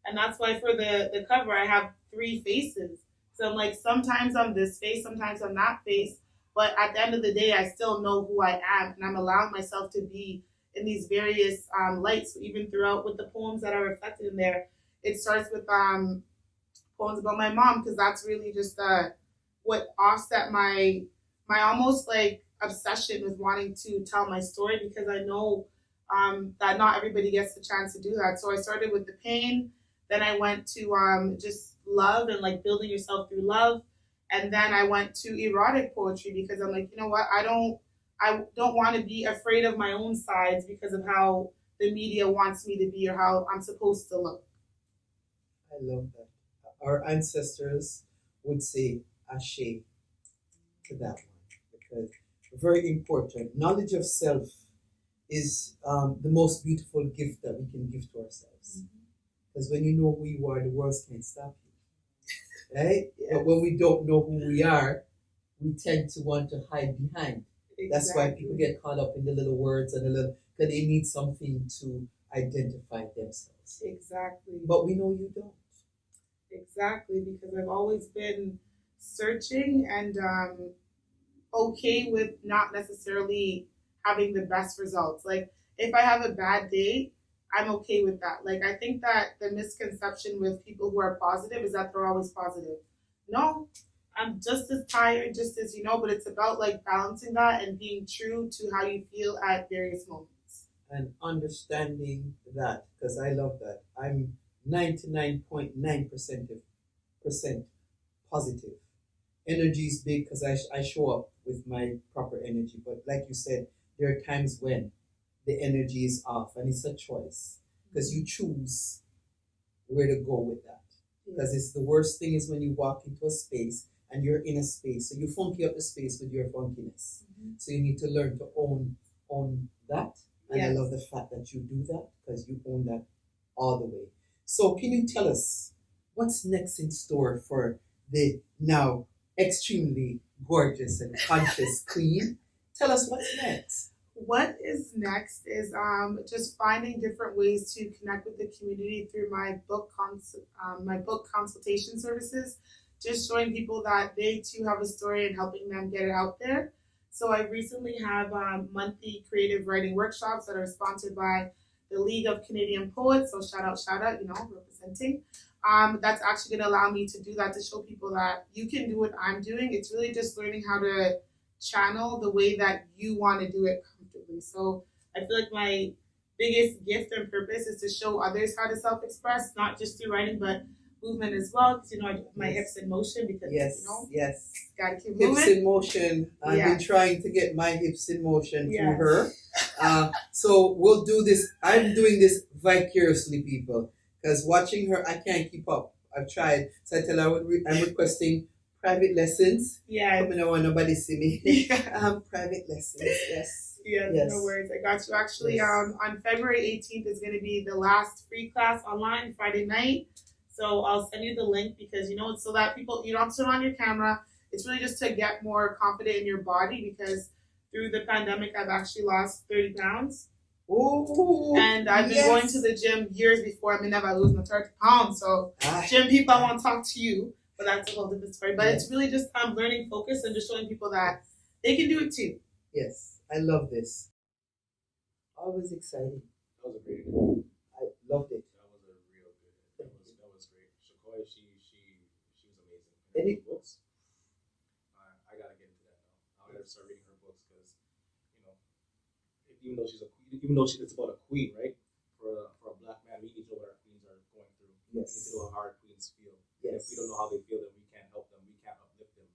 And that's why for the cover, I have 3 faces. So I'm like, sometimes I'm this face, sometimes I'm that face. But at the end of the day, I still know who I am. And I'm allowing myself to be in these various lights. So even throughout with the poems that are reflected in there, it starts with poems about my mom, because that's really just what offset my almost like obsession with wanting to tell my story, because I know that not everybody gets the chance to do that. So I started with the pain, Then I went to just love and like building yourself through love. And then I went to erotic poetry because I'm like, you know what? I don't want to be afraid of my own sides because of how the media wants me to be or how I'm supposed to look. I love that. Our ancestors would say ashe to that one because very important. Knowledge of self is the most beautiful gift that we can give to ourselves. Because when you know who you are, the world can't stop you. Right? Yes. But when we don't know who we are, we tend to want to hide behind. Exactly. That's why people get caught up in the little words and the little, because they need something to identify themselves. Exactly. But we know you don't. Exactly, because I've always been searching and okay with not necessarily having the best results. Like, if I have a bad day, I'm okay with that. Like, I think that the misconception with people who are positive is that they're always positive. No, I'm just as tired, just as but it's about like balancing that and being true to how you feel at various moments. And understanding that, because I love that. I'm 99.9% positive. Energy is big because I show up with my proper energy. But like you said, there are times when the energy is off and it's a choice because you choose where to go with that. Because it's the worst thing is when you walk into a space and you're in a space. So you funky up the space with your funkiness. So you need to learn to own that. And I love the fact that you do that because you own that all the way. So can you tell us what's next in store for the now extremely gorgeous and conscious queen? Tell us what's next. What is next is just finding different ways to connect with the community through my book consultation services, just showing people that they too have a story and helping them get it out there. So I recently have monthly creative writing workshops that are sponsored by the League of Canadian Poets. So shout out, representing. That's actually going to allow me to do that, to show people that you can do what I'm doing. It's really just learning how to channel the way that you want to do it comfortably. So I feel like my biggest gift and purpose is to show others how to self-express, not just through writing, but movement as well. Because, I do my hips in motion because, gotta keep moving. Hips in motion. I've been trying to get my hips in motion through her. So we'll do this. I'm doing this vicariously, people, because watching her, I can't keep up. I've tried. So I tell her I'm requesting private lessons. I don't want nobody see me. Private lessons, yes. No worries. I got you. Actually, on February 18th is going to be the last free class online, Friday night. So I'll send you the link because, it's so that people, you don't have to turn on your camera. It's really just to get more confident in your body because through the pandemic, I've actually lost 30 pounds. Ooh, and I've been going to the gym years before. I never lose my 30 pounds. So gym people, I want to talk to you. But that's a whole different story. But it's really just learning focus and just showing people that they can do it too. Yes, I love this. Always exciting. That was a great interview. I loved it. That was a real good. That was great. Shakkoi, she was amazing. Any books? I gotta get into that now. I gotta start reading her books because, even though it's about a queen, right? For a black man, we need to know what our queens are going through. Yes. We need to know how our queens feel. Yes. If we don't know how they feel, then we can't help them. We can't uplift them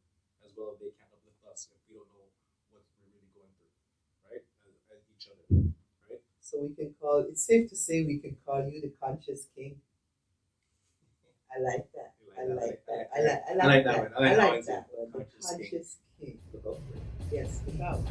as well as they can't uplift us if we don't know what we're really going through, right? As each other, right? So it's safe to say we can call you the conscious king. I like that. I like that. I like that one. The conscious king. Yes, without.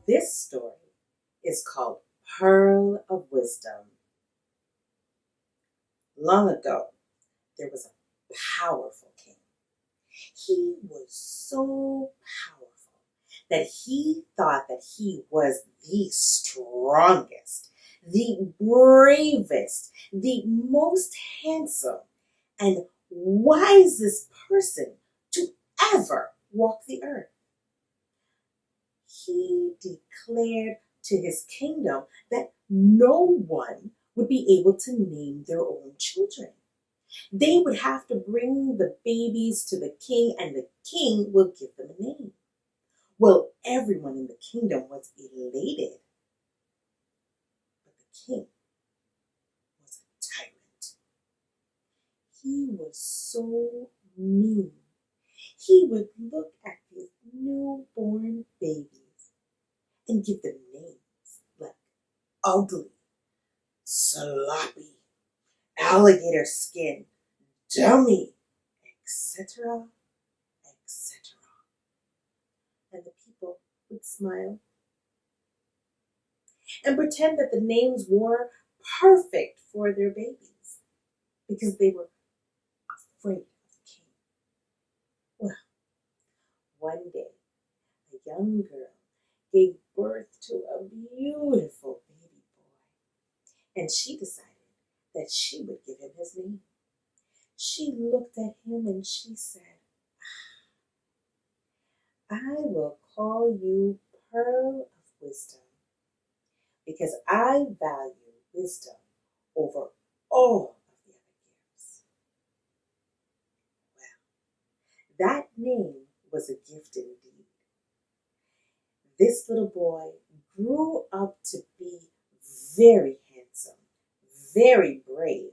This story is called Pearl of Wisdom. Long ago, there was a powerful king. He was so powerful that he thought that he was the strongest, the bravest, the most handsome, and wisest person to ever walk the earth. He declared to his kingdom that no one would be able to name their own children. They would have to bring the babies to the king, and the king will give them a name. Well, everyone in the kingdom was elated. But the king was a tyrant. He was so mean. He would look at these newborn babies and give them names like ugly, sloppy, alligator skin, dummy, etc., etc. And the people would smile and pretend that the names were perfect for their babies because they were afraid of the king. Well, one day, a young girl gave birth to a beautiful baby boy, and she decided that she would give him his name. She looked at him and she said, I will call you Pearl of Wisdom because I value wisdom over all of the other gifts. Well, that name was a gift indeed. This little boy grew up to be very handsome, very brave,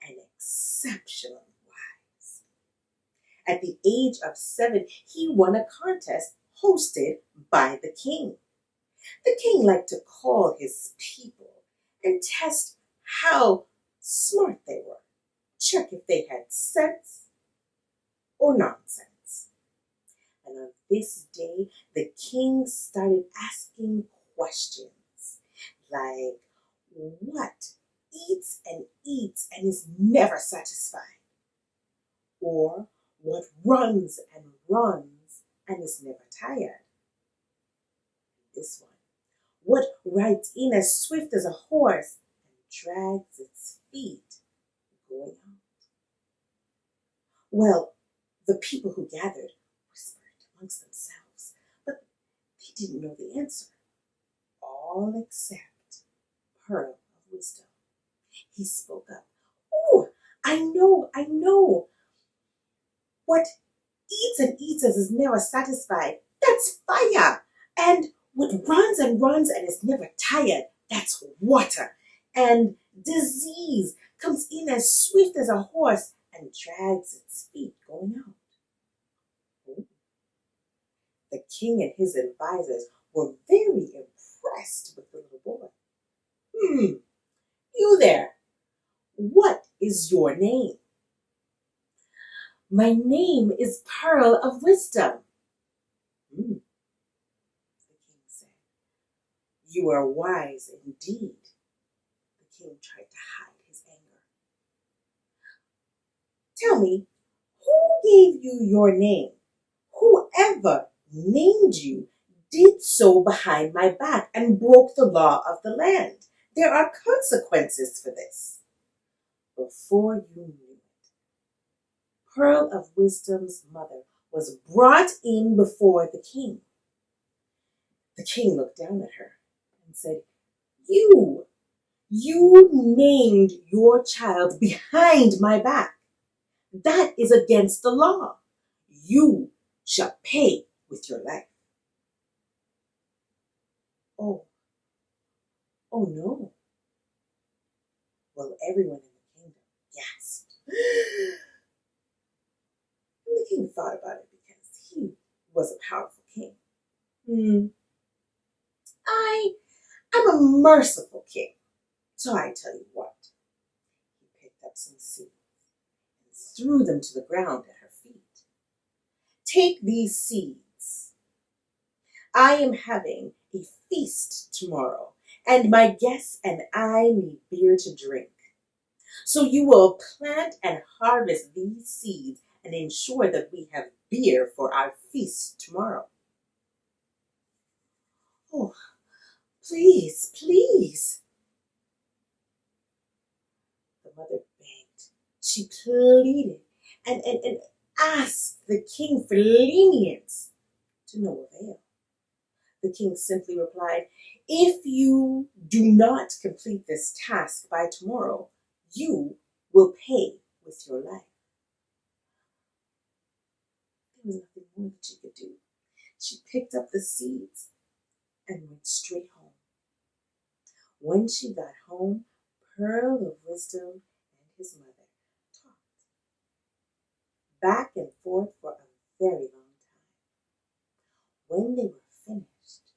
and exceptionally wise. At the age of 7, he won a contest hosted by the king. The king liked to call his people and test how smart they were, check if they had sense or nonsense. And on this day, the king started asking questions like, what eats and is never satisfied? Or what runs and is never tired? This one, what rides in as swift as a horse and drags its feet going out? Well, the people who gathered whispered amongst themselves, but they didn't know the answer, all except Pearl of Wisdom. He spoke up. Oh, I know. What eats and is never satisfied, that's fire. And what runs and is never tired, that's water. And disease comes in as swift as a horse and drags its feet going out. Ooh. The king and his advisors were very impressed with the little boy. You there, what is your name? My name is Pearl of Wisdom. The king said, you are wise indeed. The king tried to hide his anger. Tell me, who gave you your name? Whoever named you did so behind my back and broke the law of the land. There are consequences for this. Before you knew it, Pearl of Wisdom's mother was brought in before the king. The king looked down at her and said, You named your child behind my back. That is against the law. You shall pay with your life. Oh no. Well, everyone in the kingdom gasped. And the king thought about it because he was a powerful king. I'm a merciful king. So I tell you what. He picked up some seeds and threw them to the ground at her feet. Take these seeds. I am having a feast tomorrow, and my guests and I need beer to drink. So you will plant and harvest these seeds and ensure that we have beer for our feast tomorrow. Oh, please, please. The mother begged. She pleaded and asked the king for lenience, to no avail. The king simply replied, if you do not complete this task by tomorrow, you will pay with your life. There was nothing more that she could do. She picked up the seeds and went straight home. When she got home, Pearl of Wisdom and his mother talked back and forth for a very long time. When they were finished,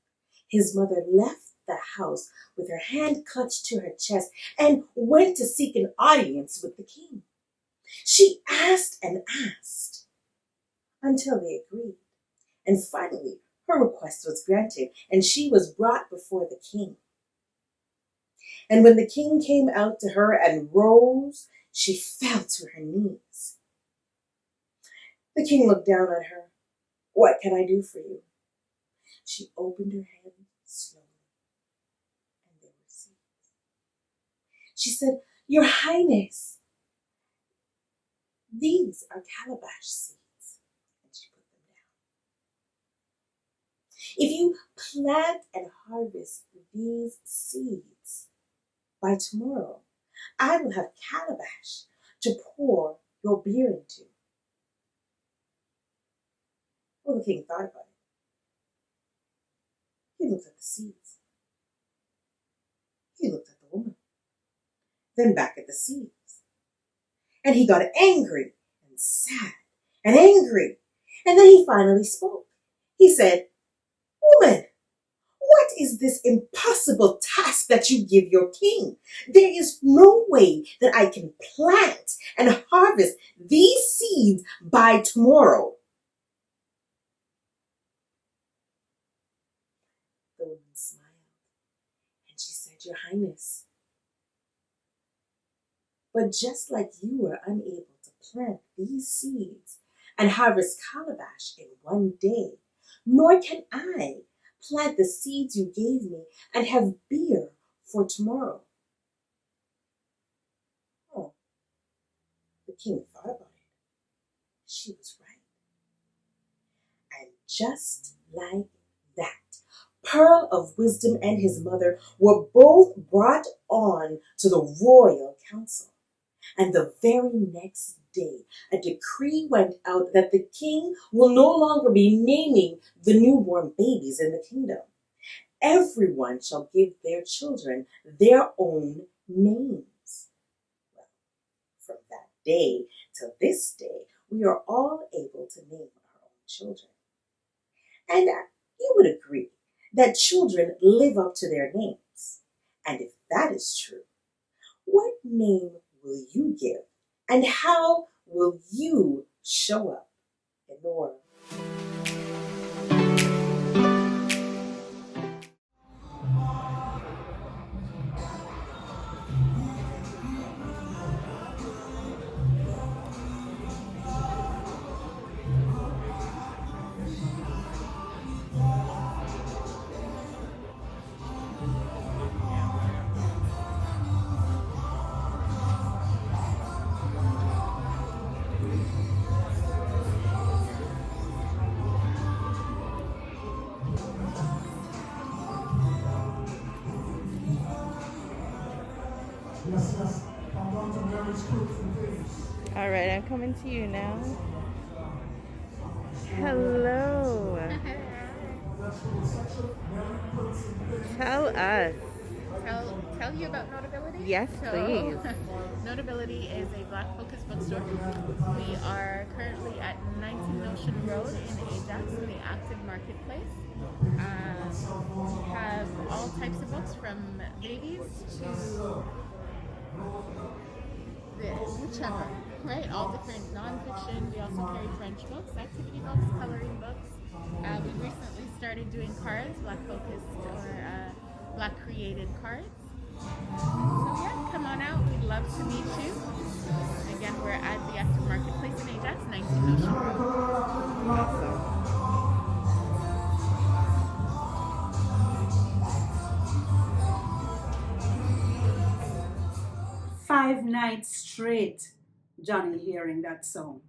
his mother left the house with her hand clutched to her chest and went to seek an audience with the king. She asked and asked until they agreed. And finally, her request was granted, and she was brought before the king. And when the king came out to her and rose, she fell to her knees. The king looked down at her. What can I do for you? She opened her hand slowly, and there were seeds. She said, Your Highness, these are calabash seeds. And she put them down. If you plant and harvest these seeds by tomorrow, I will have calabash to pour your beer into. Well, the king thought about it. He looked at the seeds. He looked at the woman. Then back at the seeds. And he got angry and sad and angry. And then he finally spoke. He said, Woman, what is this impossible task that you give your king? There is no way that I can plant and harvest these seeds by tomorrow. The woman smiled and she said, Your Highness, but just like you were unable to plant these seeds and harvest calabash in one day, nor can I plant the seeds you gave me and have beer for tomorrow. Oh, the king thought about it. She was right. And just like that, Pearl of Wisdom and his mother were both brought on to the royal council. And the very next day, a decree went out that the king will no longer be naming the newborn babies in the kingdom. Everyone shall give their children their own names. Well, from that day till this day, we are all able to name our own children. And you would agree that children live up to their names. And if that is true, what name will you give? And how will you show up in the world? Yes. I'm on to Mary's Fruits and Things. All right, I'm coming to you now. Hello. Tell us. Tell you about Notability? Yes, please. Notability is a Black-focused bookstore. We are currently at 19 Ocean Road in Aajx in the Active Marktplace. We have all types of books from babies to whichever, right? All different non-fiction. We also carry French books, activity books, coloring books. We recently started doing cards, Black focused or Black created cards. So yeah, come on out. We'd love to meet you. Again, we're at the Active Marketplace in Aajx, 19 Ocean Road. Awesome. 5 nights straight, Johnny hearing that sound.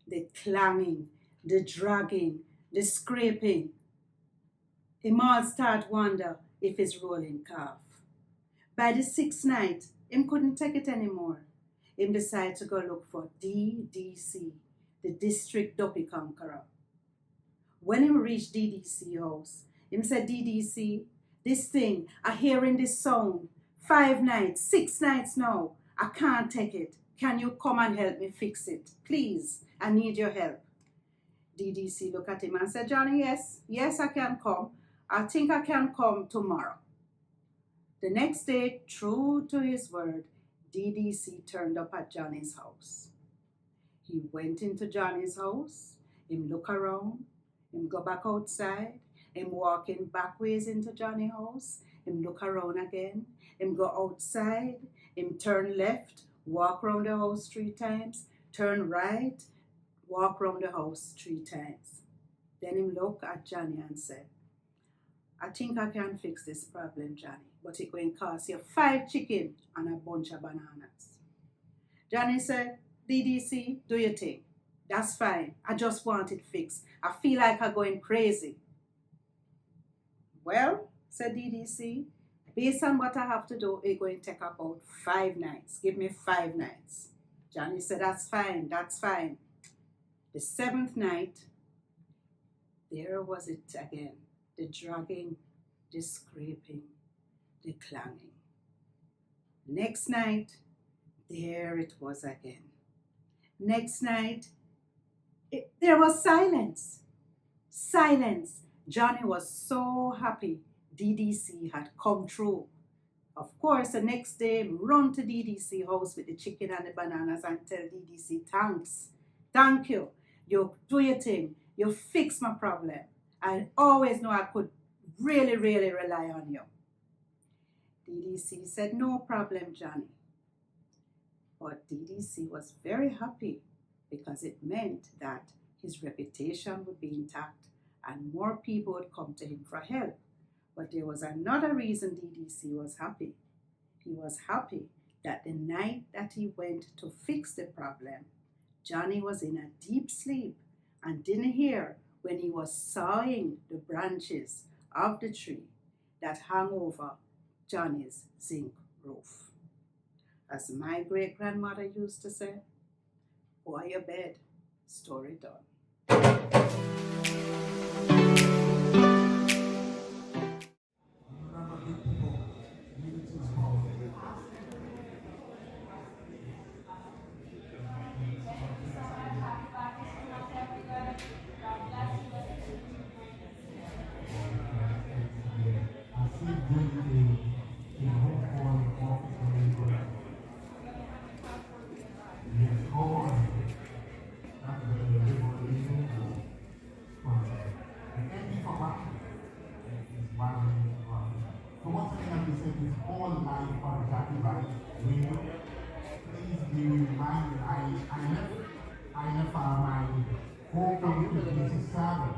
The clanging, the dragging, the scraping. Him all start wonder if it's rolling calf. By the 6th night, him couldn't take it anymore. Him decide to go look for DDC, the District Duppy Conqueror. When him reach DDC house, him said, DDC, this thing, I hearing this sound. 5 nights, 6 nights now. I can't take it. Can you come and help me fix it? Please, I need your help. DDC look at him and said, Johnny, yes, I can come. I think I can come tomorrow. The next day, true to his word, DDC turned up at Johnny's house. He went into Johnny's house, him look around, him go back outside, him walking back ways into Johnny's house, him look around again, him go outside, him turn left, walk around the house 3 times, turn right, walk around the house 3 times. Then him look at Johnny and said, I think I can fix this problem, Johnny, but it's going to cost you 5 chicken and a bunch of bananas. Johnny said, DDC, do your thing. That's fine. I just want it fixed. I feel like I'm going crazy. Well, said DDC, based on what I have to do, it's going to take about 5 nights. Give me 5 nights. Johnny said, that's fine. The 7th night, there was it again. The dragging, the scraping, the clanging. Next night, there it was again. Next night, there was silence. Silence. Johnny was so happy DDC had come through. Of course, the next day, run to DDC house with the chicken and the bananas and tell DDC, thanks. Thank you. You do your thing. You fix my problem. I always know I could really, really rely on you. DDC said, no problem, Johnny. But DDC was very happy because it meant that his reputation would be intact and more people would come to him for help. But there was another reason DDC was happy. He was happy that the night that he went to fix the problem, Johnny was in a deep sleep and didn't hear when he was sawing the branches of the tree that hung over Johnny's zinc roof. As my great-grandmother used to say, boy, your bed, story done. So once again, as we said, it's all live on Captivate Radio. Please be reminded, I left my home from Mississauga.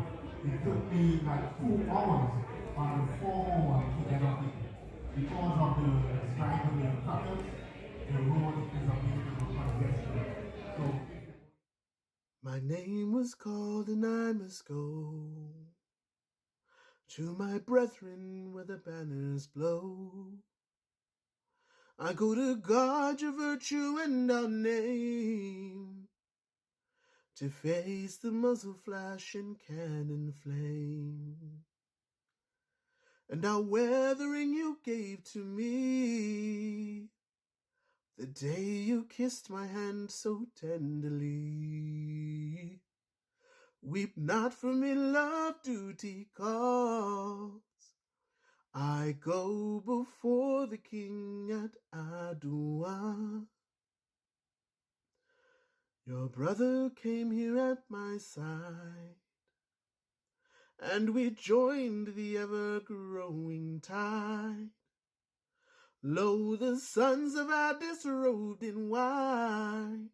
It took me like 2 hours on the 401 to get up here. Because of the strike of the truckers, the road is available congested. So my name was called and I must go to my brethren where the banners blow. I go to guard your virtue and our name, to face the muzzle flash and cannon flame, and our weathering you gave to me, the day you kissed my hand so tenderly. Weep not for me, love, duty calls. I go before the king at Adua. Your brother came here at my side, and we joined the ever-growing tide. Lo, the sons of Aajx robed in white,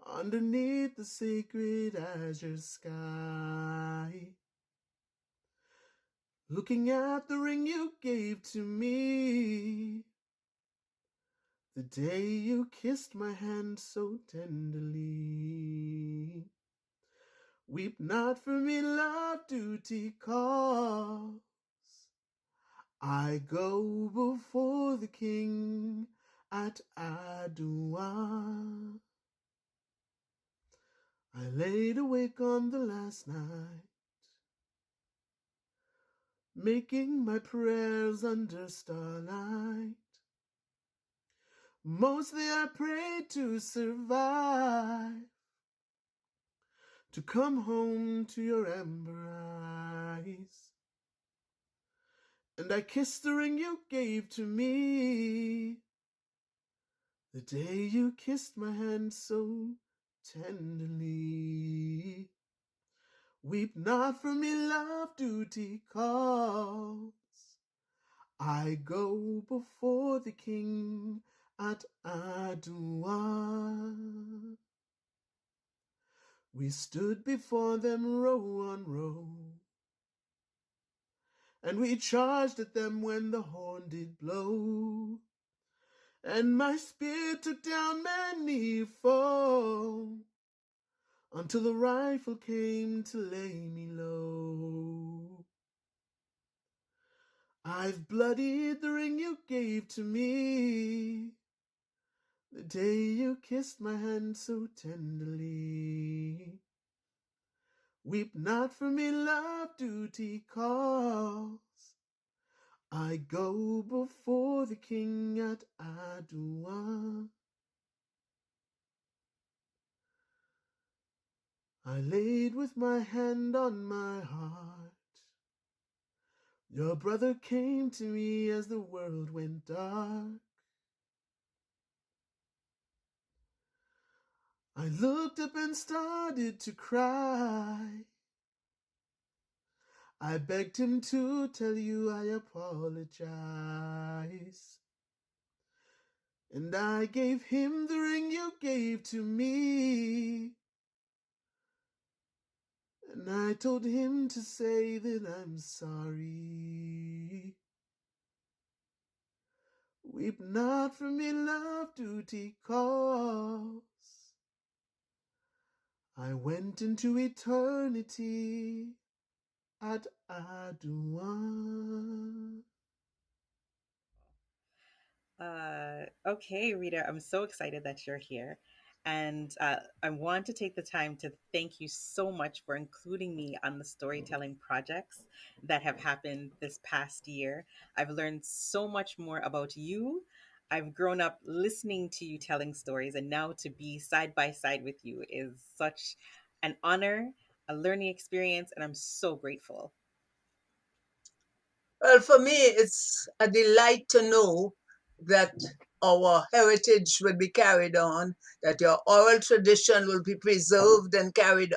underneath the sacred azure sky, looking at the ring you gave to me, the day you kissed my hand so tenderly. Weep not for me, love, duty calls. I go before the king at Adua. I laid awake on the last night, making my prayers under starlight. Mostly I prayed to survive, to come home to your amber eyes. And I kissed the ring you gave to me, the day you kissed my hand so tenderly. Weep not for me, love, duty calls. I go before the king at Adua. We stood before them row on row, and we charged at them when the horn did blow. And my spear took down many foe, until the rifle came to lay me low. I've bloodied the ring you gave to me, the day you kissed my hand so tenderly. Weep not for me, love, duty calls. I go before the king at Adua. I laid with my hand on my heart. Your brother came to me as the world went dark. I looked up and started to cry. I begged him to tell you I apologize. And I gave him the ring you gave to me. And I told him to say that I'm sorry. Weep not for me, love, duty calls. I went into eternity at Adua. Okay, Rita, I'm so excited that you're here. And I want to take the time to thank you so much for including me on the storytelling projects that have happened this past year. I've learned so much more about you. I've grown up listening to you telling stories, and now to be side by side with you is such an honor, a learning experience, and I'm so grateful. Well, for me, it's a delight to know that our heritage will be carried on, that your oral tradition will be preserved and carried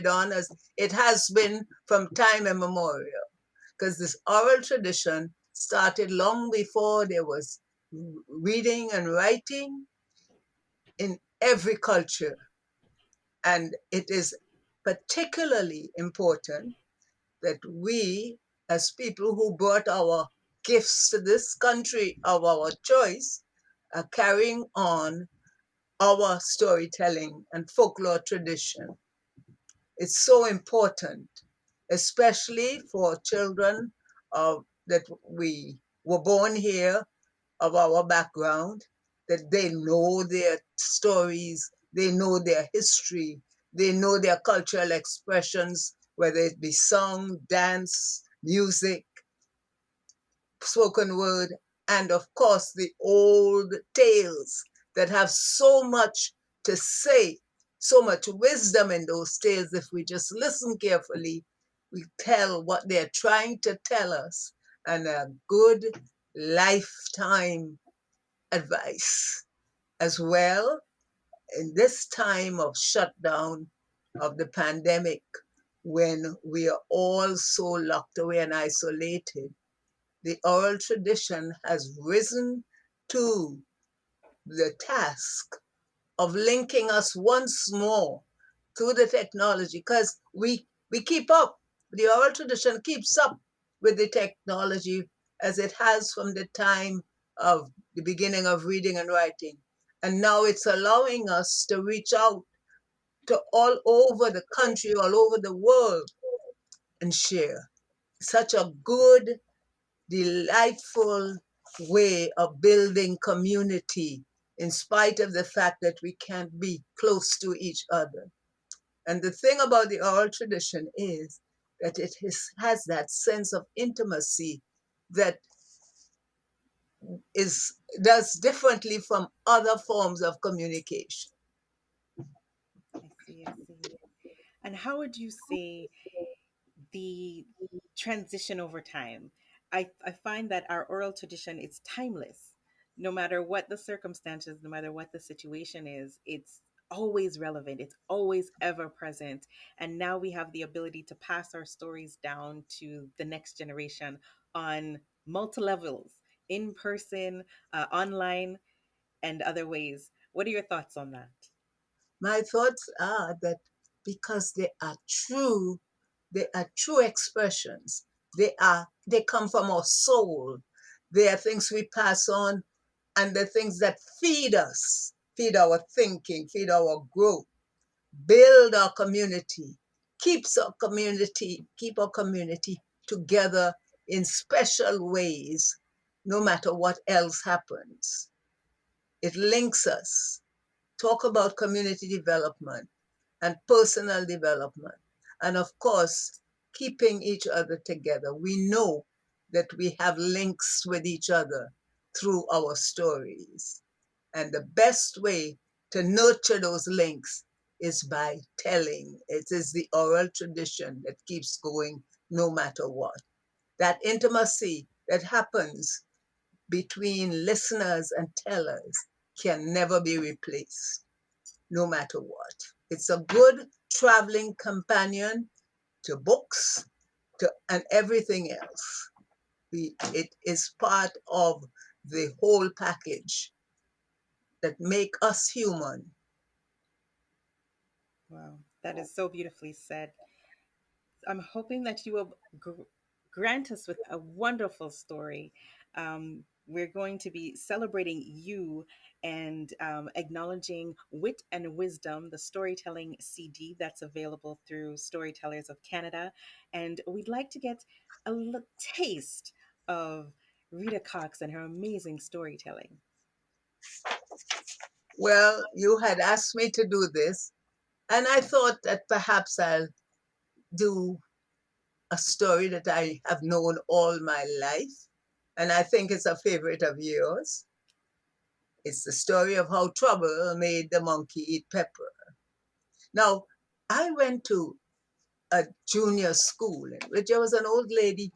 on as it has been from time immemorial. Because this oral tradition started long before there was reading and writing in every culture. And it is particularly important that we, as people who brought our gifts to this country of our choice, are carrying on our storytelling and folklore tradition. It's so important, especially for children that we were born here, of our background, that they know their stories, they know their history, they know their cultural expressions, whether it be song, dance, music, spoken word, and of course the old tales that have so much to say, so much wisdom in those tales. If we just listen carefully, we tell what they're trying to tell us, and a good lifetime advice as well in this time of shutdown of the pandemic. when we are all so locked away and isolated, the oral tradition has risen to the task of linking us once more through the technology, because we keep up. The oral tradition keeps up with the technology as it has from the time of the beginning of reading and writing. And now it's allowing us to reach out to all over the country, all over the world, and share. Such a good, delightful way of building community in spite of the fact that we can't be close to each other. And the thing about the oral tradition is that has that sense of intimacy that does differently from other forms of communication. I see, I see. And how would you say the transition over time? I find that our oral tradition is timeless. No matter what the circumstances, no matter what the situation is, it's always relevant. It's always ever present. And now we have the ability to pass our stories down to the next generation on multi levels, in person, online, and other ways. What are your thoughts on that? My thoughts are that because they are true expressions. They come from our soul. They are things we pass on, and the things that feed us, feed our thinking, feed our growth, build our community, keep our community together in special ways, no matter what else happens. It links us. Talk about community development and personal development. And of course, keeping each other together. We know that we have links with each other through our stories. And the best way to nurture those links is by telling. It is the oral tradition that keeps going no matter what. That intimacy that happens between listeners and tellers can never be replaced, no matter what. It's a good traveling companion to books and everything else. It is part of the whole package that make us human. Wow, that is so beautifully said. I'm hoping that you will grant us with a wonderful story. We're going to be celebrating you and acknowledging Wit and Wisdom, the storytelling CD that's available through Storytellers of Canada. And we'd like to get a taste of Rita Cox and her amazing storytelling. Well, you had asked me to do this, and I thought that perhaps I'll do a story that I have known all my life, and I think it's a favorite of yours. It's the story of how trouble made the monkey eat pepper. Now, I went to a junior school in which there was an old lady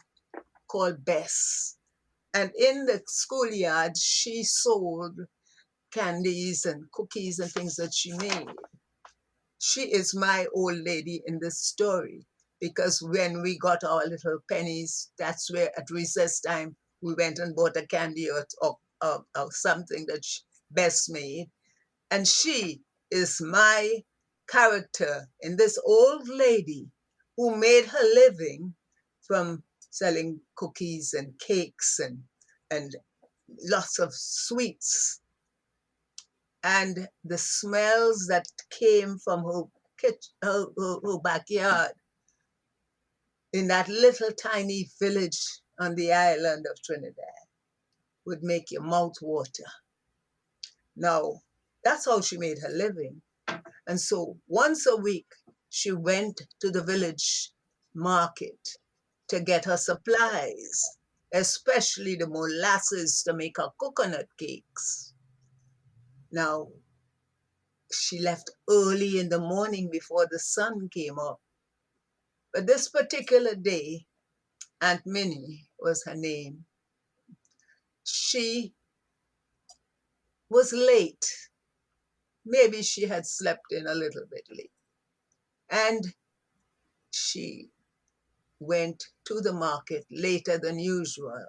called Bess. And in the schoolyard, she sold candies and cookies and things that she made. She is my old lady in this story because when we got our little pennies, that's where at recess time we went and bought a candy or something that Bess made. And she is my character in this old lady who made her living from selling cookies and cakes and lots of sweets. And the smells that came from her backyard in that little tiny village on the island of Trinidad would make your mouth water. Now, that's how she made her living. And so once a week, she went to the village market to get her supplies, especially the molasses to make her coconut cakes. Now, she left early in the morning before the sun came up. But this particular day, Aunt Minnie was her name, she was late. Maybe she had slept in a little bit late. And she went to the market later than usual.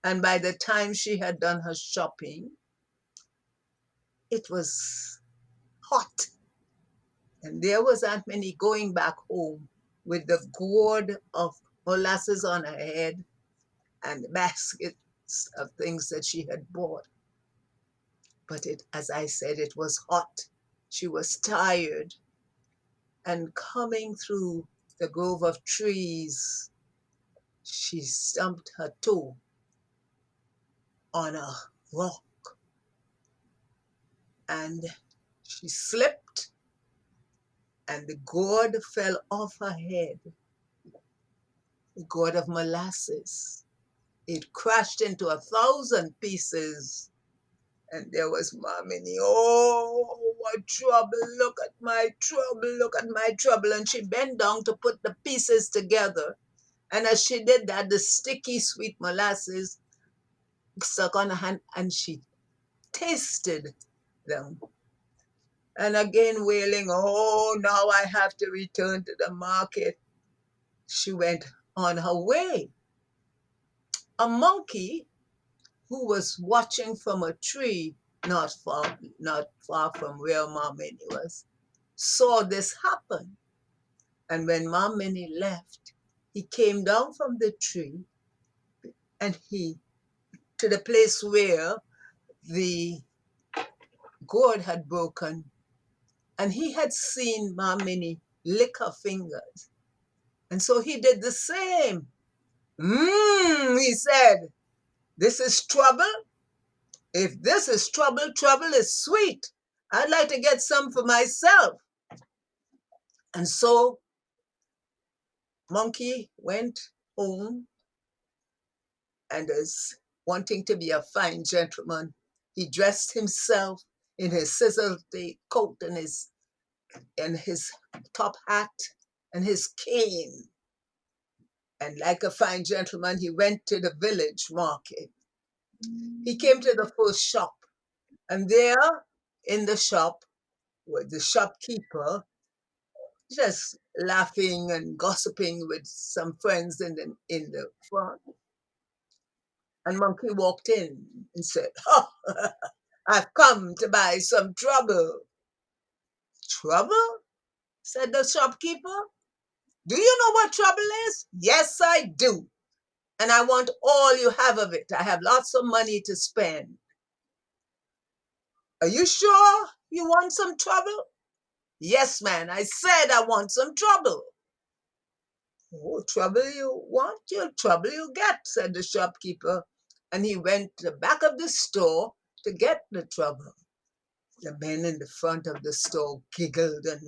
And by the time she had done her shopping, it was hot. And there was Aunt Minnie going back home with the gourd of molasses on her head and baskets of things that she had bought. But as I said, it was hot. She was tired. And coming through the grove of trees, she stumped her toe on a rock and she slipped and the gourd fell off her head, the gourd of molasses. It crashed into 1,000 pieces. And there was Minnie. Oh, what trouble. Look at my trouble. Look at my trouble. And she bent down to put the pieces together. And as she did that, the sticky sweet molasses stuck on her hand and she tasted them. And again wailing, oh, now I have to return to the market. She went on her way. A monkey who was watching from a tree not far from where Mom Minnie was, saw this happen. And when Mom Minnie left, he came down from the tree and to the place where the gourd had broken, and he had seen Mom Minnie lick her fingers. And so he did the same. He said, this is trouble. If this is trouble, trouble is sweet. I'd like to get some for myself. And so Monkey went home and is wanting to be a fine gentleman. He dressed himself in his sizzled coat and his top hat and his cane. And like a fine gentleman, he went to the village market. He came to the first shop, and there in the shop was the shopkeeper just laughing and gossiping with some friends in the front. And Monkey walked in and said, oh, I've come to buy some trouble. Trouble? Said the shopkeeper. Do you know what trouble is? Yes, I do. And I want all you have of it. I have lots of money to spend. Are you sure you want some trouble? Yes, man, I said I want some trouble. Oh, trouble you want, your trouble you get, said the shopkeeper. And he went to the back of the store to get the trouble. The men in the front of the store giggled and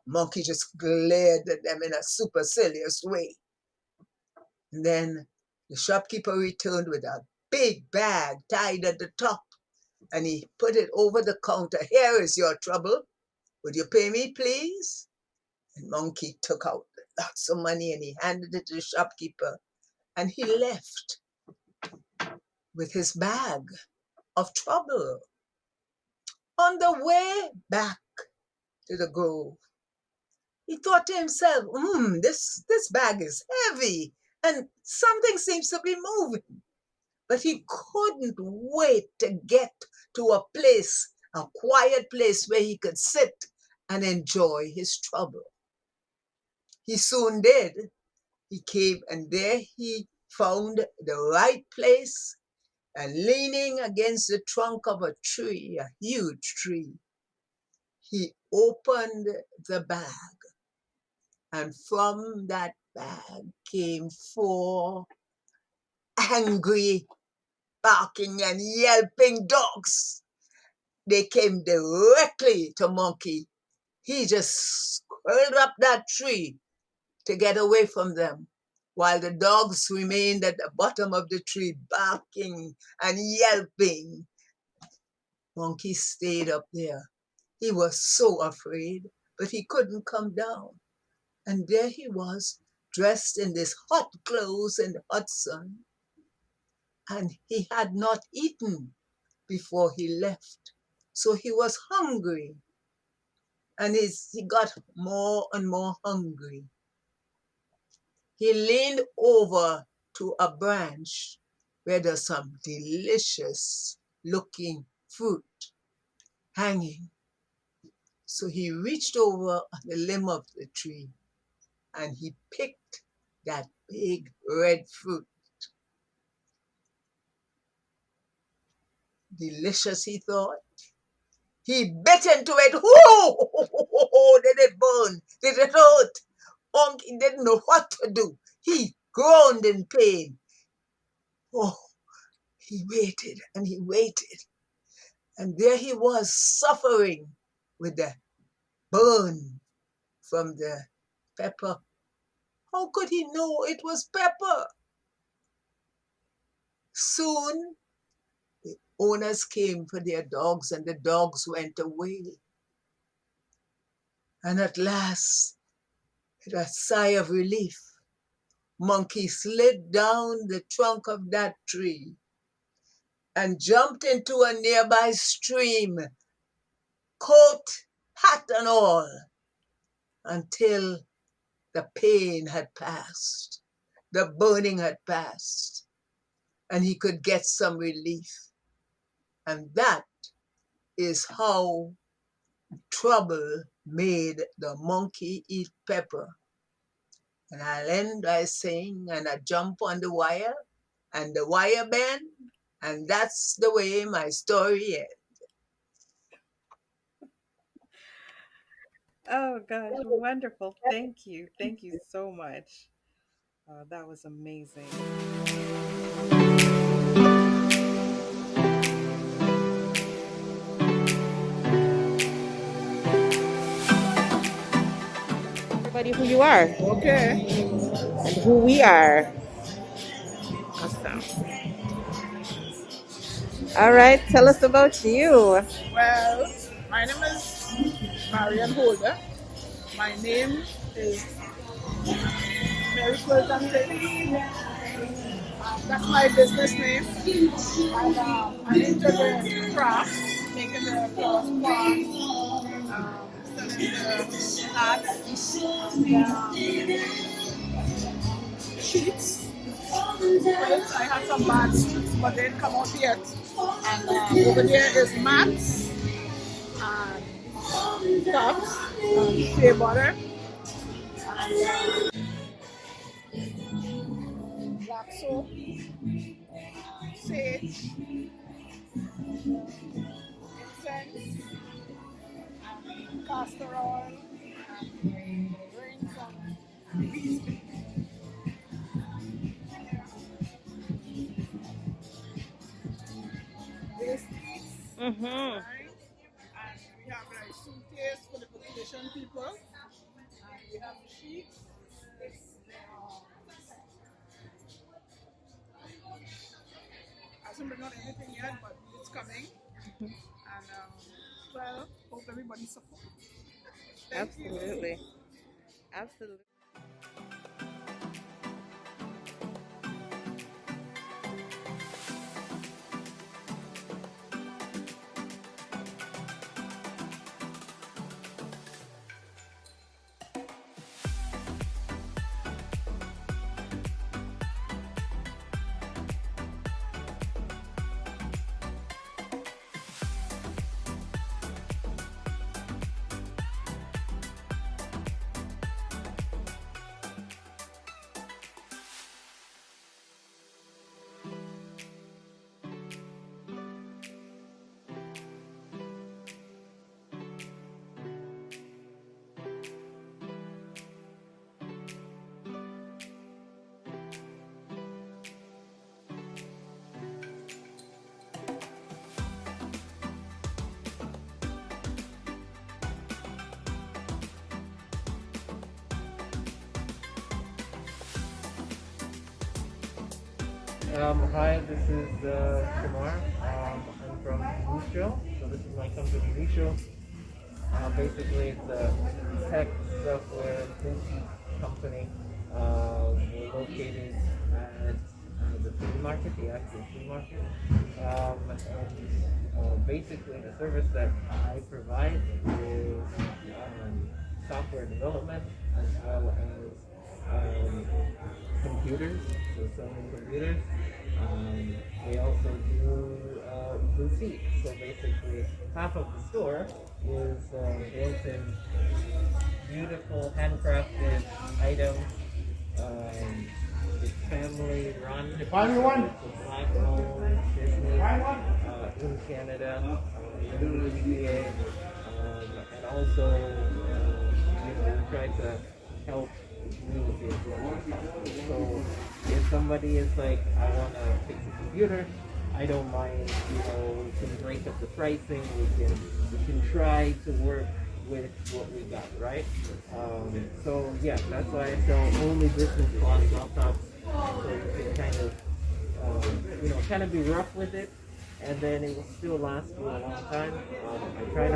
Monkey just glared at them in a supercilious way. And then the shopkeeper returned with a big bag tied at the top and he put it over the counter. Here is your trouble. Would you pay me, please? And Monkey took out lots of money and he handed it to the shopkeeper and he left with his bag of trouble. On the way back to the grove, he thought to himself, this bag is heavy and something seems to be moving. But he couldn't wait to get to a quiet place where he could sit and enjoy his trouble. He soon did. He came and there he found the right place and leaning against the trunk of a tree, a huge tree, he opened the bag. And from that bag came 4 angry, barking and yelping dogs. They came directly to Monkey. He just curled up that tree to get away from them, while the dogs remained at the bottom of the tree, barking and yelping. Monkey stayed up there. He was so afraid, but he couldn't come down. And there he was, dressed in this hot clothes in the hot sun. And he had not eaten before he left. So he was hungry. And he got more and more hungry. he leaned over to a branch where there's some delicious looking fruit hanging. So he reached over on the limb of the tree and he picked that big red fruit. Delicious, he thought. He bit into it. Whoo! Did it burn? Did it hurt? He didn't know what to do. He groaned in pain. Oh, he waited and he waited. And there he was suffering with the burn from the pepper. How could he know it was pepper? Soon, the owners came for their dogs and the dogs went away. And at last, with a sigh of relief, Monkey slid down the trunk of that tree and jumped into a nearby stream, coat, hat and all, until the pain had passed, the burning had passed, and he could get some relief. And that is how trouble made the monkey eat pepper. And I'll end by saying, and I jump on the wire, and the wire bend, and that's the way my story ends. Oh gosh, wonderful. Thank you. Thank you so much. That was amazing. Everybody, who you are. Okay. And who we are. Awesome. All right, tell us about you. Well, my name is Marian Holder. My name is Mary Quilton Taylor. That's my business name. And I'm into the crafts, making the flowers crafts, selling the hats, sheets. Quilts. I have some bad sheets, but they didn't come out yet. And over there is mats and cups, shea butter, and black soap, sage, incense, and castor oil, and bring some bees. Mm-hmm. Right? And we have like suitcase for the population people. And we have sheets. I hasn't bring out anything yet, but it's coming. And well, hope everybody supports. Absolutely. Absolutely. Hi, this is Kumar. I'm from Nisho. So this is my company, Nisho. Basically, it's a tech software boutique company. We're located at the flea market, the Active Flea Market. Basically, the service that I provide is software development as well as computers, so selling computers. We also do boutiques. So basically, half of the store is built in beautiful handcrafted items. It's family run. It's a black-owned business in Canada, in the GTA, and also we try to help the community as well. So if somebody is like, I want to fix a computer, I don't mind. We can break up the pricing. We can try to work with what we got, right? So yeah, that's why I sell only business class laptops, so you can kind of be rough with it, and then it will still last you a long time. I try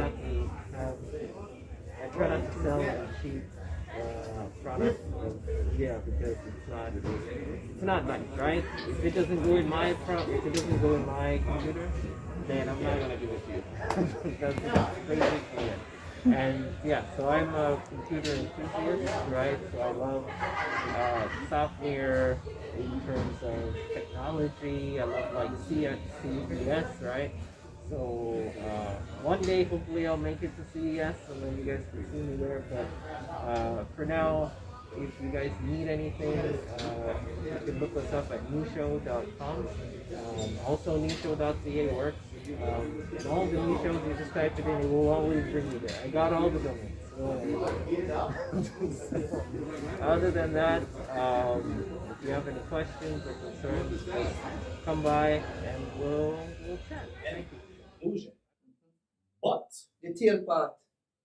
not to sell cheap products, because it's not nice, right? If it doesn't go in my computer, then I'm not gonna give it to you. That's crazy for it. And yeah, so I'm a computer enthusiast, right? So I love software in terms of technology. I love like CES, right? So one day, hopefully, I'll make it to CES, and then you guys can see me there. But for now, if you guys need anything, you can look us up at newshow.com. Also, newshow.ca works. And all the new shows, you just type it in, it will always bring you there. I got all the domains. Other than that, if you have any questions or concerns, just come by and we'll chat. Thank you. Conclusion. But The tail part.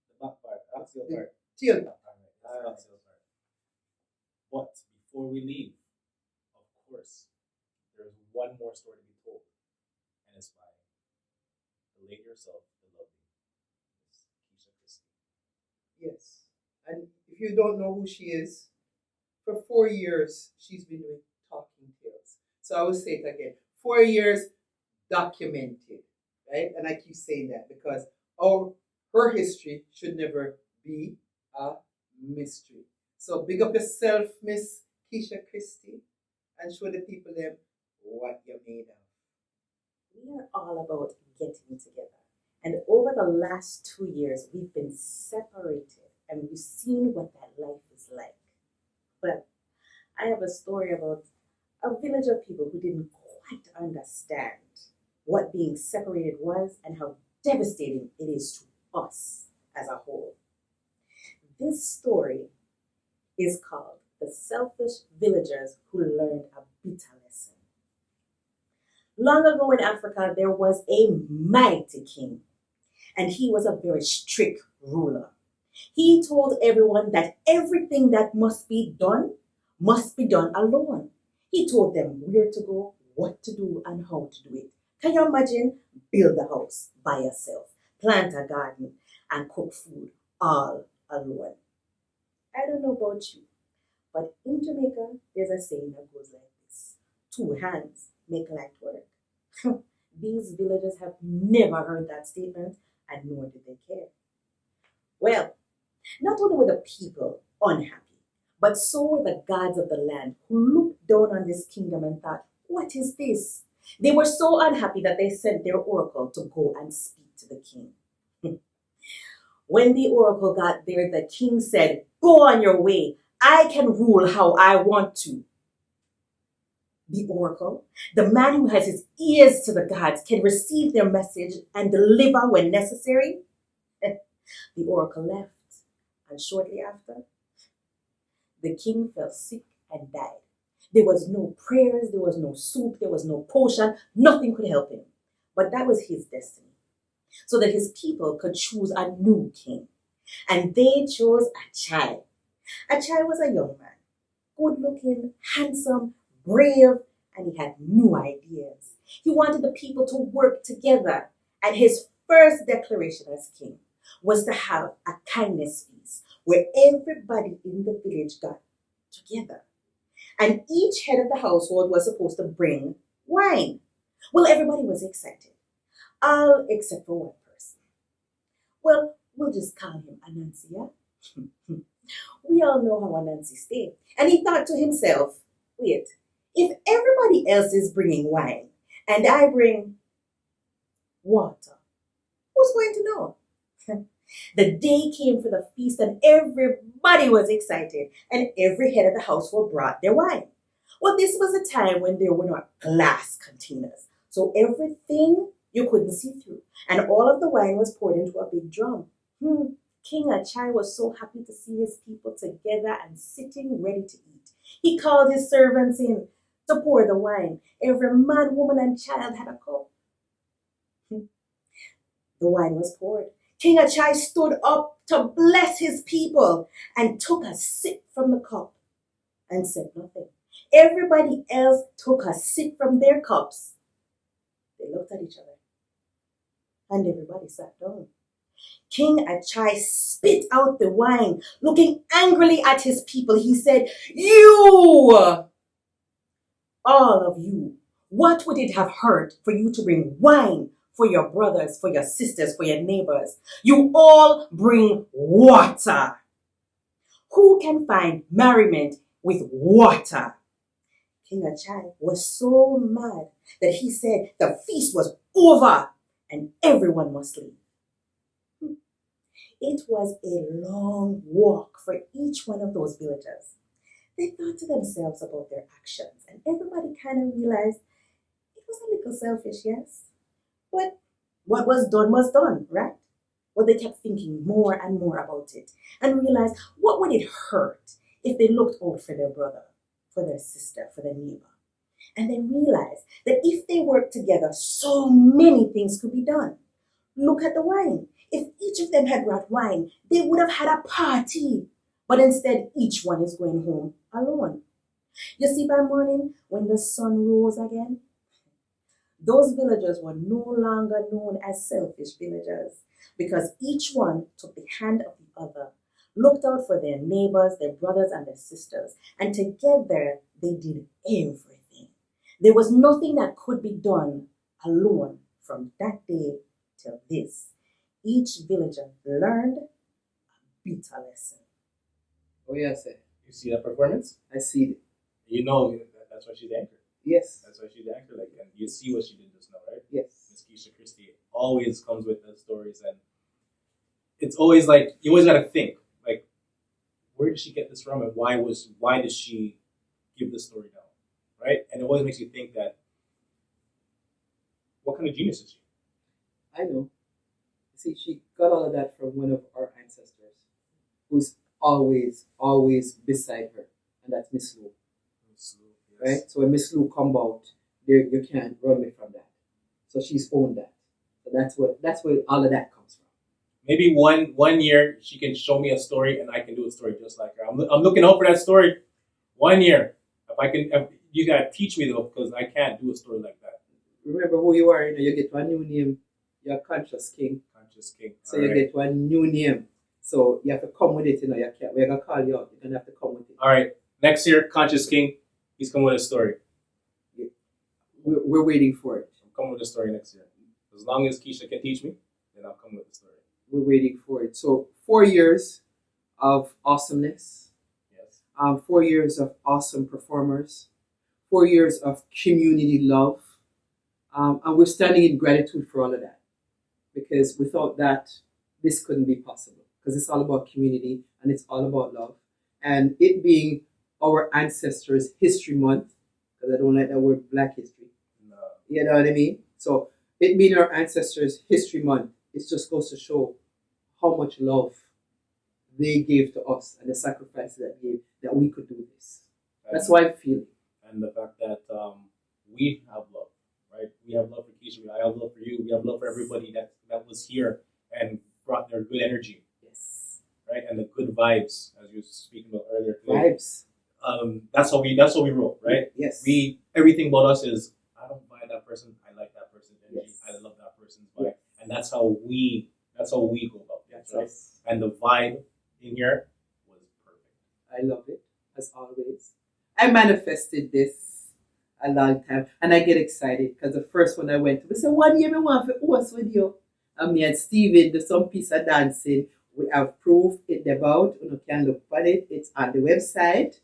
the back part, axial The part. tail part. All right, axial part. But before we leave, of course, there's one more story to be told, and it's by the lady herself, the lovely Miss Kesha Christie. Yes. And if you don't know who she is, for 4 years she's been doing Talking Tales. So I will say it again. 4 years documented, right? And I keep saying that because her history should never be a mystery. So big up yourself, Miss Kesha Christie, and show the people them what you're made of. We are all about getting together. And over the last 2 years, we've been separated and we've seen what that life is like. But I have a story about a village of people who didn't quite understand what being separated was and how devastating it is to us as a whole. This story is called The Selfish Villagers Who Learned a Bitter Lesson. Long ago in Africa, there was a mighty king, and he was a very strict ruler. He told everyone that everything that must be done alone. He told them where to go, what to do, and how to do it. Can you imagine? Build a house by yourself, plant a garden, and cook food all alone. I don't know about you, but in Jamaica, there's a saying that goes like this: 2 hands make light work. These villagers have never heard that statement, and nor did they care. Well, not only were the people unhappy, but so were the gods of the land, who looked down on this kingdom and thought, what is this? They were so unhappy that they sent their oracle to go and speak to the king. When the oracle got there, the king said, go on your way. I can rule how I want to. The oracle, the man who has his ears to the gods, can receive their message and deliver when necessary. The oracle left, and shortly after, the king fell sick and died. There was no prayers, there was no soup, there was no potion, nothing could help him. But that was his destiny, so that his people could choose a new king. And they chose Aajx. Aajx was a young man, good-looking, handsome, brave, and he had new ideas. He wanted the people to work together, and his first declaration as king was to have a kindness feast where everybody in the village got together. And each head of the household was supposed to bring wine. Well, everybody was excited, all except for one person. Well, we'll just call him Anansia. We all know how Anansi stayed. And he thought to himself, wait, if everybody else is bringing wine and I bring water, who's going to know? The day came for the feast and everybody was excited and every head of the household brought their wine. Well, this was a time when there were not glass containers. So everything you couldn't see through. And all of the wine was poured into a big drum. King Aajx was so happy to see his people together and sitting ready to eat. He called his servants in to pour the wine. Every man, woman, and child had a cup. The wine was poured. King Aajx stood up to bless his people and took a sip from the cup and said nothing. Everybody else took a sip from their cups. They looked at each other and everybody sat down. King Aajx spit out the wine, looking angrily at his people. He said, "You, all of you, what would it have hurt for you to bring wine for your brothers, for your sisters, for your neighbors? You all bring water. Who can find merriment with water?" King Aajx was so mad that he said the feast was over and everyone must leave. It was a long walk for each one of those villagers. They thought to themselves about their actions, and everybody kind of realized it was a little selfish, yes. But what was done, right? Well, they kept thinking more and more about it and realized what would it hurt if they looked out for their brother, for their sister, for their neighbor. And they realized that if they worked together, so many things could be done. Look at the wine. If each of them had brought wine, they would have had a party. But instead, each one is going home alone. You see, by morning, when the sun rose again, those villagers were no longer known as selfish villagers because each one took the hand of the other, looked out for their neighbors, their brothers, and their sisters, and together they did everything. There was nothing that could be done alone from that day till this. Each villager learned a bitter lesson. Oh, yes, sir. You see that performance? I see it. You know that's why she's the anchor. Yes. That's why she's the anchor. Like, and you see what she did just now, right? Yes. Miss Kesha Christie always comes with the stories, and it's always like you always gotta think, like, where did she get this from, and why did she give this story down, right? And it always makes you think that what kind of genius is she? I know. See, she got all of that from one of our ancestors, who's always beside her, and that's Miss Lou. Miss Lou, yes. Right? So when Miss Lou come out, you can't run away from that. So she's owned that. So that's where all of that comes from. Maybe one year she can show me a story, and I can do a story just like her. I'm looking out for that story. 1 year, you gotta teach me though, because I can't do a story like that. Remember who you are. You get one new name. You're Conscious King. Conscious King. So you get one new name. So you have to come with it. You can't. We're gonna call you out. You're gonna have to come with it. All right. Next year, Conscious King, he's coming with a story. We're waiting for it. I'm coming with a story next year. As long as Kesha can teach me, then I'll come with the story. We're waiting for it. So 4 years of awesomeness. Yes. 4 years of awesome performers. 4 years of community love. And we're standing in gratitude for all of that. Because without that, this couldn't be possible. Because it's all about community and it's all about love. And it being our ancestors' history month, because I don't like that word Black history. No. You know what I mean? So it being our ancestors' history month, it just goes to show how much love they gave to us and the sacrifices that we could do this. That's why I feel it. And the fact that we have love, right? We have love for Kesha. I have love for you. We have love for everybody that was here and brought their good energy. Yes. Right? And the good vibes, as you were speaking about earlier today. Vibes. That's how we roll, right? Yes. Everything about us is, I don't buy that person, I like that person's energy, Yes. I love that person's vibe. And that's how we go about things, right? Yes. And the vibe in here was perfect. I love it, as always. I manifested this a long time, and I get excited because the first one I went to, I said, 1 year I want to host with you. And me and Steven do some piece of dancing. We have proof it about. You can look at it. It's on the website.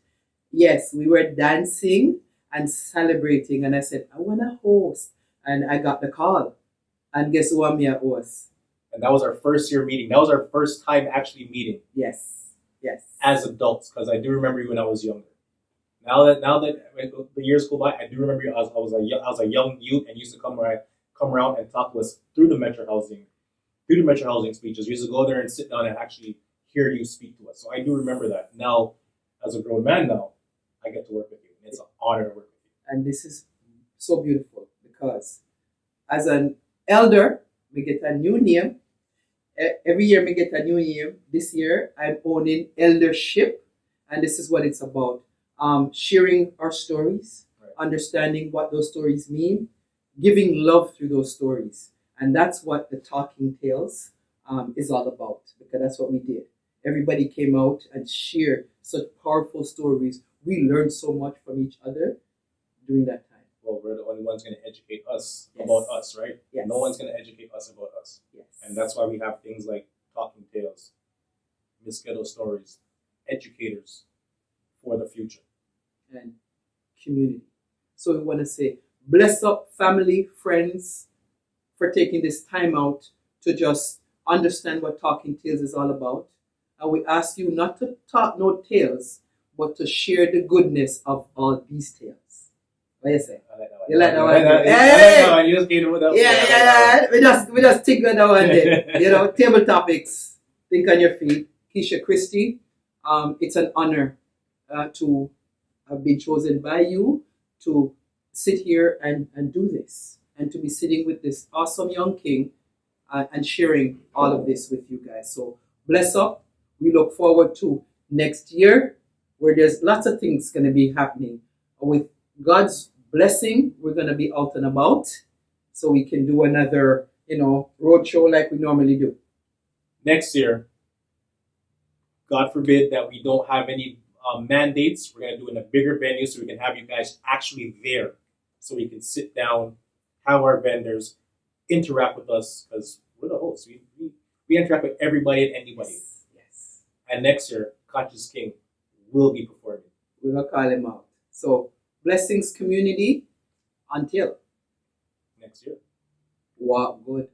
Yes, we were dancing and celebrating, and I said, I want to host. And I got the call. And guess who I'm here host? And that was our first year meeting. That was our first time actually meeting. Yes. Yes. As adults, because I do remember you when I was younger. Now that the years go by, I do remember you. I was a young youth and used to come around and talk to us through the Metro Housing speeches. We used to go there and sit down and actually hear you speak to us. So I do remember that. Now, as a grown man now, I get to work with you. And it's an honor to work with you. And this is so beautiful because as an elder, we get a new name. Every year we get a new name. This year I'm owning eldership, and this is what it's about. Sharing our stories, right. Understanding what those stories mean, giving love through those stories. And that's what the Talkin Tales is all about, because that's what we did. Everybody came out and shared such powerful stories. We learned so much from each other during that time. Well, we're the only ones going to educate us Yes. about us, right? Yes. No one's going to educate us about us. Yes. And that's why we have things like Talkin Tales, Miss Ghetto Stories, educators for the future. And community. So we want to say, bless up family, friends, for taking this time out to just understand what Talkin Tales is all about. And we ask you not to talk no tales, but to share the goodness of all these tales. What you say? You like that one? Yeah, you just gave it without. Yeah. We just think on that one day. Table topics. Think on your feet. Kesha Christie. It's an honor to have been chosen by you to sit here and do this, and to be sitting with this awesome young king and sharing all of this with you guys. So bless up. We look forward to next year, where there's lots of things going to be happening. With God's blessing, we're going to be out and about, so we can do another, road show like we normally do. Next year, God forbid that we don't have any mandates, we're going to do it in a bigger venue so we can have you guys actually there, so we can sit down, have our vendors interact with us, because we're the hosts. We interact with everybody and anybody. Yes. And next year, Conscious King will be performing. We're going to call him out. So, blessings, community, until next year. Walk good.